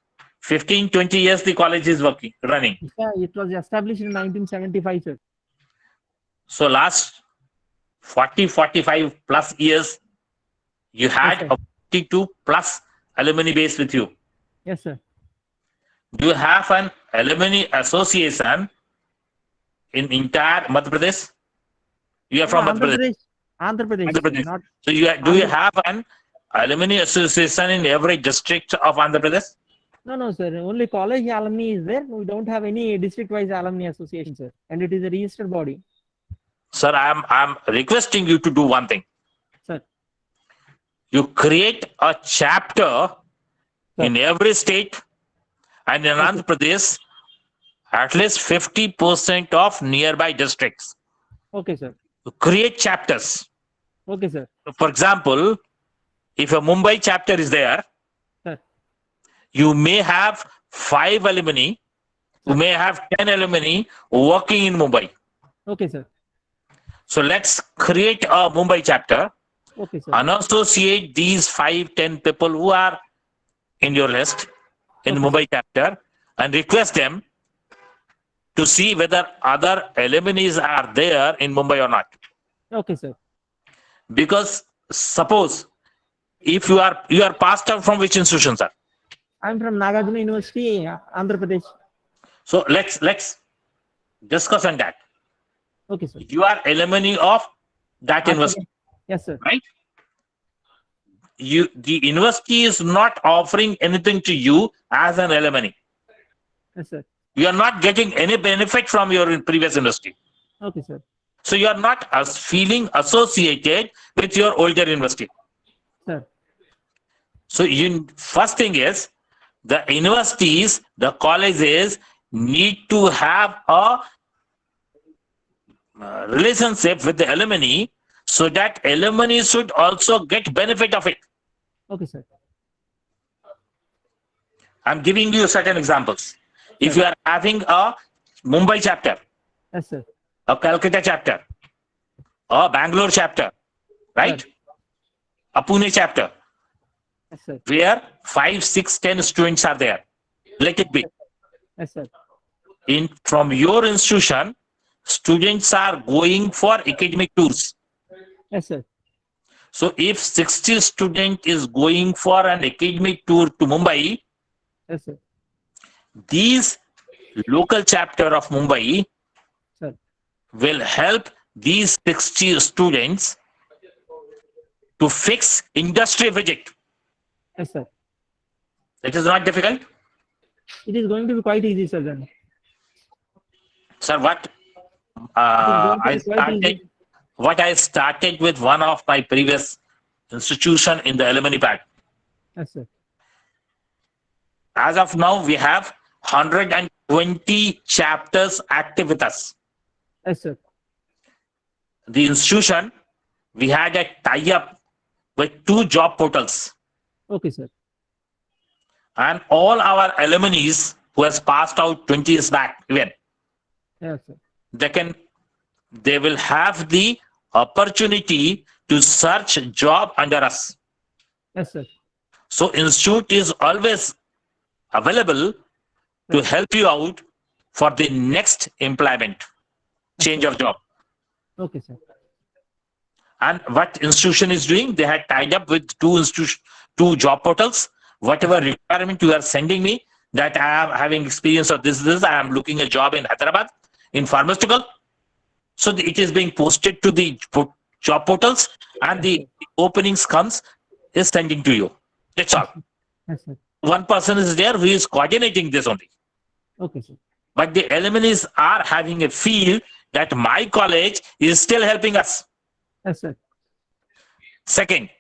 Speaker 1: 15, 20 years the college is running.
Speaker 9: Yeah, it was established in 1975, sir.
Speaker 1: So last 40, 45 plus years, you had
Speaker 9: sir.
Speaker 1: a 42 plus alumni base with you.
Speaker 9: Yes, sir.
Speaker 1: Do you have an alumni association in entire Madhya Pradesh? You are from Madhya Pradesh.
Speaker 9: Andhra Pradesh.
Speaker 1: Andhra Pradesh.
Speaker 9: Not,
Speaker 1: So do you have an alumni association in every district of Andhra Pradesh?
Speaker 9: no, sir. Only college alumni is there. We don't have any district-wise alumni association, sir. And it is a registered body.
Speaker 1: Sir, I'm requesting you to do one thing.
Speaker 9: Sir.
Speaker 1: You create a chapter
Speaker 9: Sir.
Speaker 1: in every state, and in Andhra Pradesh, at least 50% of nearby districts.
Speaker 9: Okay, sir.
Speaker 1: You create chapters.
Speaker 9: Okay, sir.
Speaker 1: For example, if a Mumbai chapter is there,
Speaker 9: Sir.
Speaker 1: you may have 5 alumni, you may have 10 alumni working in Mumbai.
Speaker 9: Okay, sir.
Speaker 1: So let's create a Mumbai chapter
Speaker 9: Okay, sir.
Speaker 1: and associate these 5, 10 people who are in your list in
Speaker 9: Okay.
Speaker 1: Mumbai chapter and request them to see whether other alumni are there in Mumbai or not.
Speaker 9: Okay, sir.
Speaker 1: Because suppose if you are passed out from which institution, sir?
Speaker 9: I'm from Nagarjuna University, Andhra Pradesh.
Speaker 1: So let's discuss on that.
Speaker 9: Okay, sir.
Speaker 1: You are alumni of that university,
Speaker 9: Yes, sir.
Speaker 1: right? The university is not offering anything to you as an alumni.
Speaker 9: Yes, sir.
Speaker 1: You are not getting any benefit from your previous university.
Speaker 9: Okay, sir.
Speaker 1: So you are not feeling associated with your older university.
Speaker 9: Sir.
Speaker 1: So first thing is the universities, the colleges need to have a relationship with the alumni so that alumni should also get benefit of it.
Speaker 9: Okay, sir.
Speaker 1: I'm giving you certain examples. If you are having a Mumbai chapter,
Speaker 9: Yes, sir.
Speaker 1: a Calcutta chapter, a Bangalore chapter, right? A Pune chapter,
Speaker 9: Yes, sir.
Speaker 1: where 5, 6, 10 students are there. Let it be.
Speaker 9: Yes, sir.
Speaker 1: From your institution, students are going for academic tours.
Speaker 9: Yes, sir.
Speaker 1: So if 60 student is going for an academic tour to Mumbai,
Speaker 9: Yes, sir.
Speaker 1: these local chapter of Mumbai
Speaker 9: Sir.
Speaker 1: will help these 60 students to fix industry visit.
Speaker 9: Yes, sir.
Speaker 1: It is not difficult.
Speaker 9: It is going to be quite easy, sir. Then.
Speaker 1: Sir, what
Speaker 9: It is
Speaker 1: I
Speaker 9: going to be quite
Speaker 1: started,
Speaker 9: easy.
Speaker 1: what I started with one of my previous institution in the alumni part.
Speaker 9: Yes, sir.
Speaker 1: As of now, we have 120 chapters active with us.
Speaker 9: Yes, sir.
Speaker 1: The institution, we had a tie-up with 2 job portals,
Speaker 9: Okay, sir.
Speaker 1: and all our alumni who has passed out 20 years back, even
Speaker 9: Yes, sir.
Speaker 1: they will have the opportunity to search job under us.
Speaker 9: Yes, sir.
Speaker 1: So institute is always available to help you out for the next employment, change of job.
Speaker 9: Okay, sir.
Speaker 1: And what institution is doing, they had tied up with 2 job portals. Whatever requirement you are sending me, that I am having experience of this, I am looking a job in Hyderabad in pharmaceutical. So it is being posted to the job portals, and the openings comes is sending to you. That's all.
Speaker 9: Yes, sir.
Speaker 1: One person is there who is coordinating this only.
Speaker 9: Okay, sir.
Speaker 1: But the alumni are having a feel that my college is still helping us.
Speaker 9: Yes, sir.
Speaker 1: Second,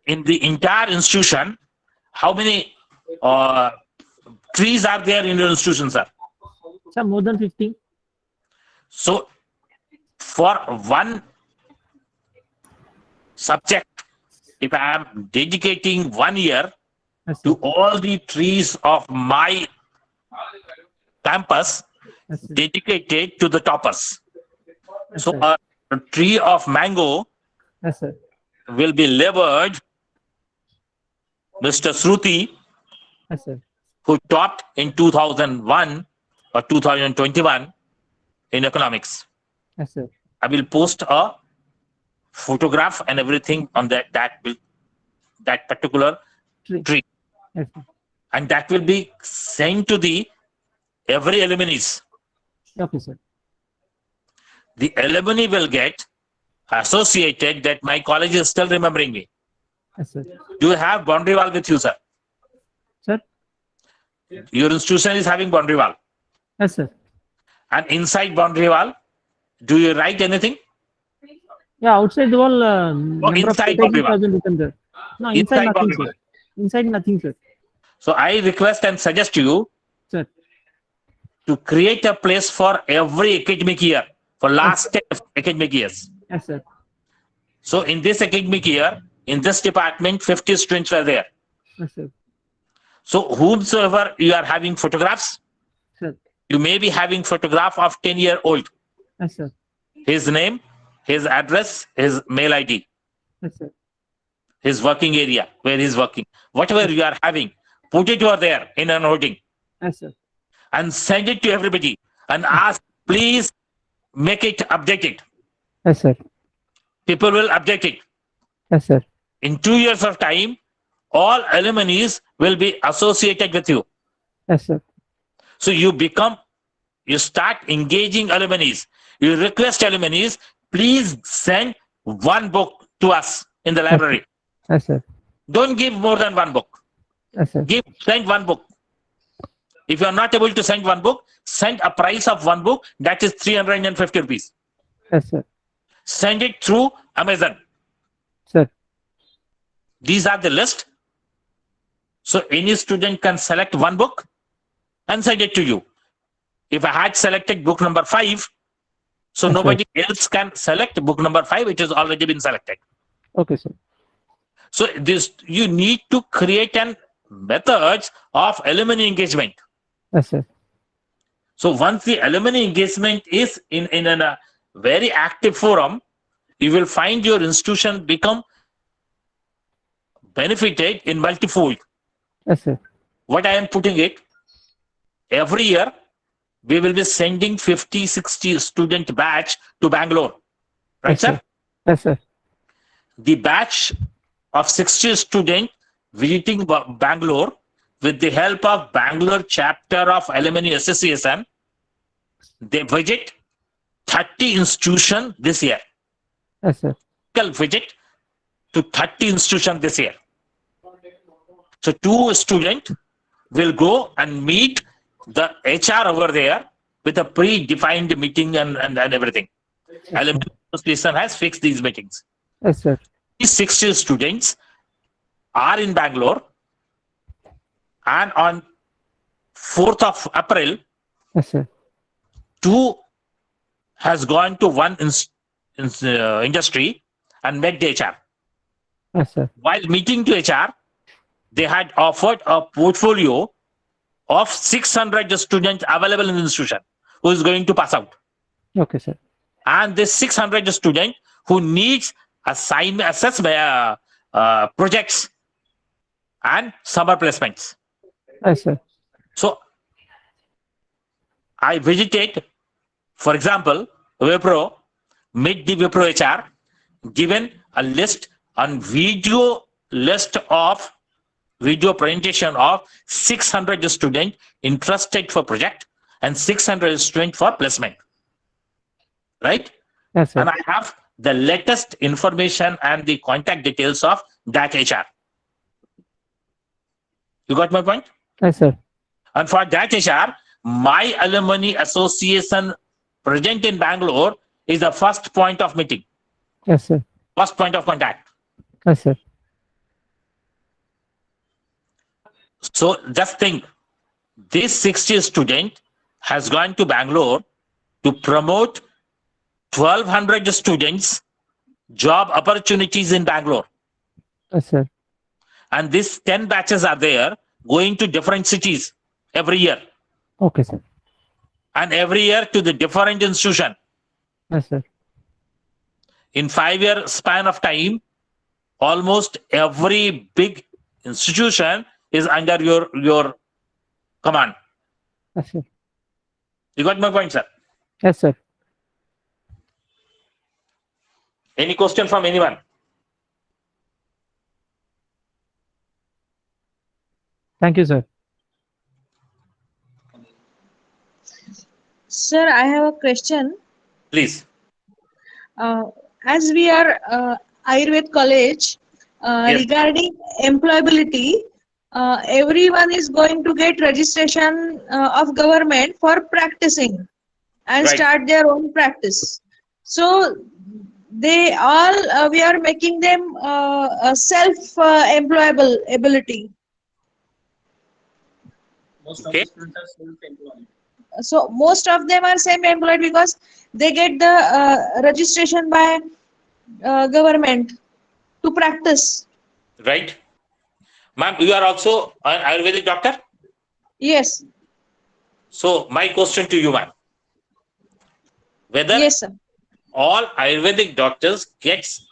Speaker 1: in the entire institution, how many trees are there in your institution, sir?
Speaker 9: Sir, more than 15.
Speaker 1: So, for one subject, if I am dedicating 1 year
Speaker 9: Yes,
Speaker 1: to
Speaker 9: sir.
Speaker 1: all the trees of my campus,
Speaker 9: Yes, sir.
Speaker 1: dedicated to the toppers.
Speaker 9: Yes,
Speaker 1: So,
Speaker 9: sir.
Speaker 1: a tree of mango
Speaker 9: Yes, sir.
Speaker 1: will be levered. Mr. Shruti,
Speaker 9: Yes, sir.
Speaker 1: who taught in 2001 or 2021 in economics.
Speaker 9: Yes, sir.
Speaker 1: I will post a photograph and everything on that particular tree,
Speaker 9: Yes, sir.
Speaker 1: and that will be sent to the every alumni.
Speaker 9: Okay, sir.
Speaker 1: The alumni will get associated that my college is still remembering me.
Speaker 9: Yes, sir.
Speaker 1: Do you have boundary wall with you, sir?
Speaker 9: Sir?
Speaker 1: Your institution is having boundary wall,
Speaker 9: Yes, sir.
Speaker 1: and inside boundary wall, do you write anything?
Speaker 9: Yeah, outside the wall, number of
Speaker 1: inside
Speaker 9: pages
Speaker 1: boundary wall.
Speaker 9: has been written there. No,
Speaker 1: Inside
Speaker 9: inside nothing,
Speaker 1: boundary
Speaker 9: sir.
Speaker 1: wall.
Speaker 9: Inside nothing, sir.
Speaker 1: So I request and suggest you
Speaker 9: Sir.
Speaker 1: to create a place for every academic year for last 10 academic years.
Speaker 9: Yes, sir.
Speaker 1: So in this academic year, in this department, 50 students were there.
Speaker 9: Yes, sir.
Speaker 1: So whomsoever you are having photographs,
Speaker 9: Sir.
Speaker 1: you may be having photograph of 10-year-old,
Speaker 9: Yes, sir.
Speaker 1: his name, his address, his mail ID,
Speaker 9: Yes, sir.
Speaker 1: his working area, where he's working. Whatever you are having, put it over there in an hoarding
Speaker 9: Yes, sir.
Speaker 1: and send it to everybody and ask, please make it updated.
Speaker 9: Yes, sir.
Speaker 1: People will update it.
Speaker 9: Yes, sir.
Speaker 1: In 2 years of time, all alumni will be associated with you.
Speaker 9: Yes, sir.
Speaker 1: So you start engaging alumni. You request alumni, please send one book to us in the library.
Speaker 9: Yes, sir.
Speaker 1: Don't give more than one book.
Speaker 9: Yes, sir.
Speaker 1: Send one book. If you are not able to send one book, send a price of one book, that is 350 rupees.
Speaker 9: Yes, sir.
Speaker 1: Send it through Amazon.
Speaker 9: Sir.
Speaker 1: These are the list. So any student can select one book and send it to you. If I had selected book number 5, so
Speaker 9: Yes, sir.
Speaker 1: nobody else can select book number 5. It has already been selected.
Speaker 9: Okay, sir.
Speaker 1: So this, you need to create an methods of alumni engagement.
Speaker 9: Yes, sir.
Speaker 1: So once the alumni engagement is in a very active forum, you will find your institution become benefited in multifold.
Speaker 9: Yes, sir.
Speaker 1: What I am putting it, every year we will be sending 50-60 student batch to Bangalore. Right,
Speaker 9: Yes,
Speaker 1: sir?
Speaker 9: sir. Yes, sir.
Speaker 1: The batch of 60 students visiting Bangalore with the help of Bangalore chapter of Alumni Association, they visit 30 institutions this year.
Speaker 9: Yes, sir.
Speaker 1: Visit to 30 institutions this year. So 2 students will go and meet the HR over there with a predefined meeting and everything. Alumni Association has fixed these meetings.
Speaker 9: Yes, sir.
Speaker 1: These 60 students are in Bangalore, and on 4th of April,
Speaker 9: Yes, sir.
Speaker 1: 2 has gone to one industry and met the HR.
Speaker 9: Yes, sir.
Speaker 1: While meeting to HR, they had offered a portfolio of 600 students available in the institution who is going to pass out.
Speaker 9: Okay, sir.
Speaker 1: And this 600 student who needs assignment, assessment, projects and summer placements.
Speaker 9: Yes, sir.
Speaker 1: So I visited, for example, Wipro, meet the Wipro HR, given a list on video presentation of 600 students interested for project and 600 students for placement. Right?
Speaker 9: Yes, sir.
Speaker 1: And I have the latest information and the contact details of that HR. You got my point?
Speaker 9: Yes, sir.
Speaker 1: And for that HR, my alumni association present in Bangalore is the first point of meeting,
Speaker 9: Yes, sir.
Speaker 1: first point of contact.
Speaker 9: Yes, sir.
Speaker 1: So just think, this 60 student has gone to Bangalore to promote 1200 students job opportunities in Bangalore.
Speaker 9: Yes, sir.
Speaker 1: And these 10 batches are there going to different cities every year,
Speaker 9: Okay, sir.
Speaker 1: and every year to the different institution.
Speaker 9: Yes, sir.
Speaker 1: In 5-year span of time, almost every big institution is under your command.
Speaker 9: Yes, sir.
Speaker 1: You got my point, sir?
Speaker 9: Yes, sir.
Speaker 1: Any question from anyone?
Speaker 9: Thank you, sir.
Speaker 10: Sir, I have a question.
Speaker 1: Please.
Speaker 10: As we are Ayurved college,
Speaker 1: Yes.
Speaker 10: regarding employability, everyone is going to get registration of government for practicing and
Speaker 1: Right.
Speaker 10: start their own practice. So they all we are making them self-employable ability.
Speaker 1: Okay.
Speaker 10: So most of them are semi-employed because they get the registration by government to practice.
Speaker 1: Right. Ma'am, you are also an Ayurvedic doctor?
Speaker 10: Yes,
Speaker 1: So my question to you, ma'am. Whether
Speaker 10: yes, sir.
Speaker 1: all Ayurvedic doctors gets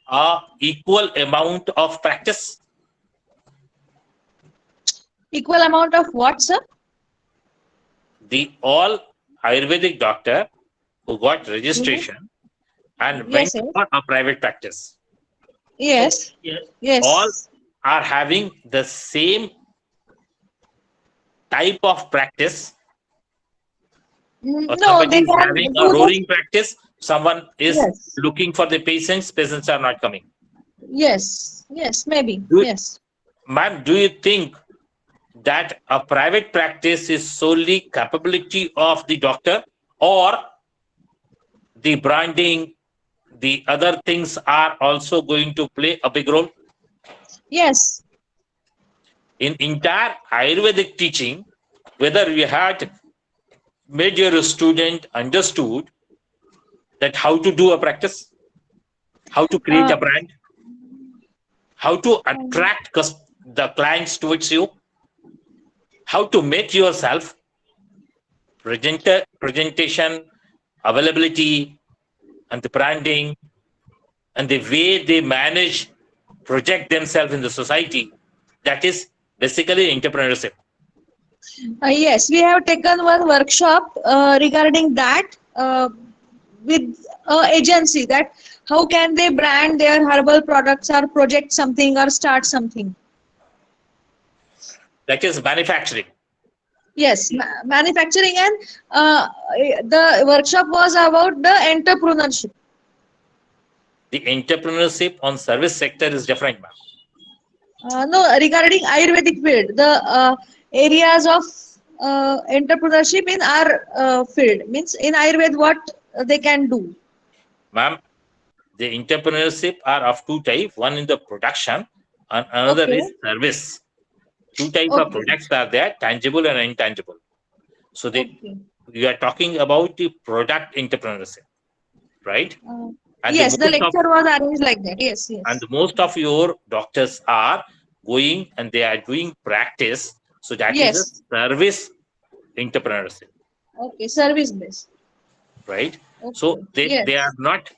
Speaker 1: a equal amount of practice?
Speaker 10: Equal amount of what, sir?
Speaker 1: The all Ayurvedic doctor who got registration and went
Speaker 10: Yes, sir.
Speaker 1: for a private practice,
Speaker 10: Yes, yes.
Speaker 1: all are having the same type of practice? Or
Speaker 10: No,
Speaker 1: somebody
Speaker 10: they
Speaker 1: is
Speaker 10: can
Speaker 1: having a
Speaker 10: do
Speaker 1: roaring practice, someone is
Speaker 10: Yes.
Speaker 1: looking for the patients, patients are not coming.
Speaker 10: Yes, yes, maybe,
Speaker 1: Do-
Speaker 10: yes.
Speaker 1: Ma'am, do you think that a private practice is solely capability of the doctor, or the branding, the other things are also going to play a big role?
Speaker 10: Yes,
Speaker 1: In entire Ayurvedic teaching, whether you had made your student understood that how to do a practice, how to create a brand, how to attract the clients towards you, how to make yourself presentation, availability, and the branding, and the way they manage, project themselves in the society. That is basically entrepreneurship.
Speaker 10: yes, we have taken one workshop regarding that with agency, that how can they brand their herbal products or project something or start something.
Speaker 1: That is manufacturing.
Speaker 10: Yes, manufacturing, and the workshop was about the entrepreneurship.
Speaker 1: The entrepreneurship on service sector is different, ma'am.
Speaker 10: No, regarding Ayurvedic field, the areas of entrepreneurship in our field, means in Ayurveda what they can do.
Speaker 1: Ma'am, the entrepreneurship are of two types. One in the production and another
Speaker 10: Okay.
Speaker 1: is service. Two types of
Speaker 10: Okay.
Speaker 1: products are there, tangible and intangible. So
Speaker 10: Okay.
Speaker 1: we are talking about the product entrepreneurship, right? And
Speaker 10: Yes, the
Speaker 1: most of-
Speaker 10: lecture was arranged like that. Yes, yes.
Speaker 1: and most of your doctors are going and they are doing practice. So that is
Speaker 10: Yes.
Speaker 1: a service entrepreneurship,
Speaker 10: Okay, service based.
Speaker 1: right?
Speaker 10: Okay.
Speaker 1: So they
Speaker 10: Yes.
Speaker 1: are not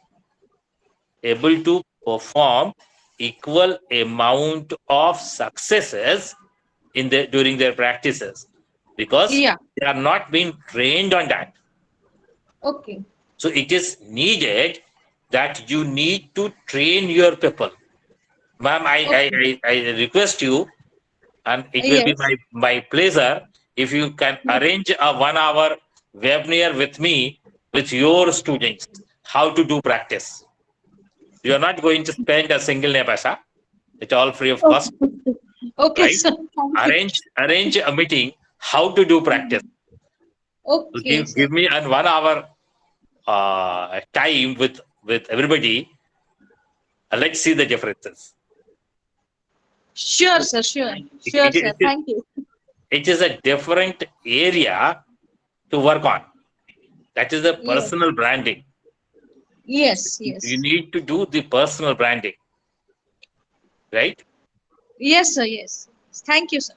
Speaker 1: able to perform equal amount of successes in during their practices because
Speaker 10: Yeah.
Speaker 1: they are not being trained on that.
Speaker 10: Okay.
Speaker 1: So it is needed that you need to train your people. Ma'am, I request you, and it will be
Speaker 10: Yes.
Speaker 1: my pleasure if you can arrange a 1 hour webinar with me, with your students, how to do practice. You are not going to spend a single paisa. It's all free of cost.
Speaker 10: Okay,
Speaker 1: Right?
Speaker 10: sir. Thank you.
Speaker 1: Arrange a meeting, how to do practice. So
Speaker 10: Okay, sir.
Speaker 1: give me an 1 hour time with everybody. Let's see the differences.
Speaker 10: Sure, sir. Sure. Sure, sir. Thank you.
Speaker 1: It is a different area to work on. That is the personal branding.
Speaker 10: Yes, yes.
Speaker 1: You need to do the personal branding, right?
Speaker 10: Yes, sir. Yes. Thank you, sir.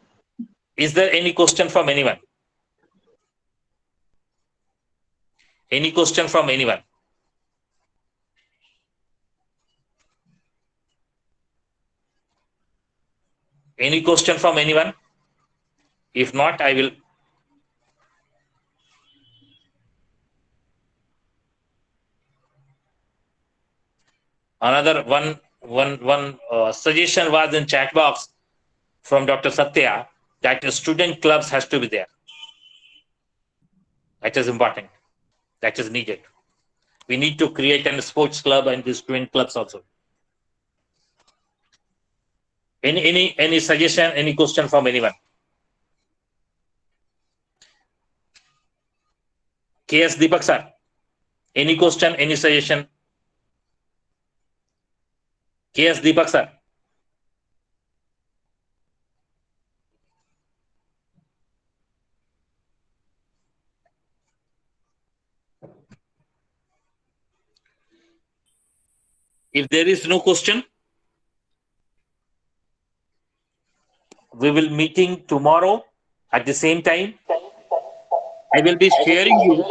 Speaker 1: Is there any question from anyone? Any question from anyone? Any question from anyone? If not, I will. Another one suggestion was in chat box from Dr. Satya that the student clubs has to be there. That is important. That is needed. We need to create a sports club and the student clubs also. Any suggestion, any question from anyone? KS Deepak sir, any question, any suggestion? KS Deepak sir. If there is no question, we will meeting tomorrow at the same time. I will be sharing you.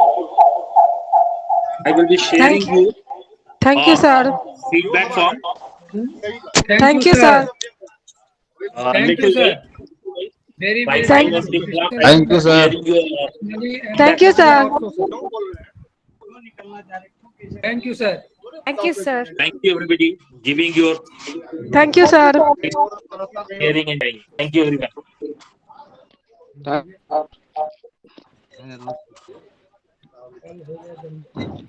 Speaker 11: Thank you, sir.
Speaker 1: Feedback form.
Speaker 11: Thank you, sir.
Speaker 1: Thank you, sir.
Speaker 12: Very,
Speaker 1: By
Speaker 12: very
Speaker 1: sign
Speaker 12: good.
Speaker 1: of the clock, I
Speaker 5: Thank you,
Speaker 1: am
Speaker 5: sir.
Speaker 1: sharing you,
Speaker 11: Thank you, sir.
Speaker 12: Thank you, sir.
Speaker 11: Thank you, sir.
Speaker 1: Thank you, everybody, giving your
Speaker 11: Thank you, sir.
Speaker 1: sharing and time. Thank you, everyone.
Speaker 5: Thank-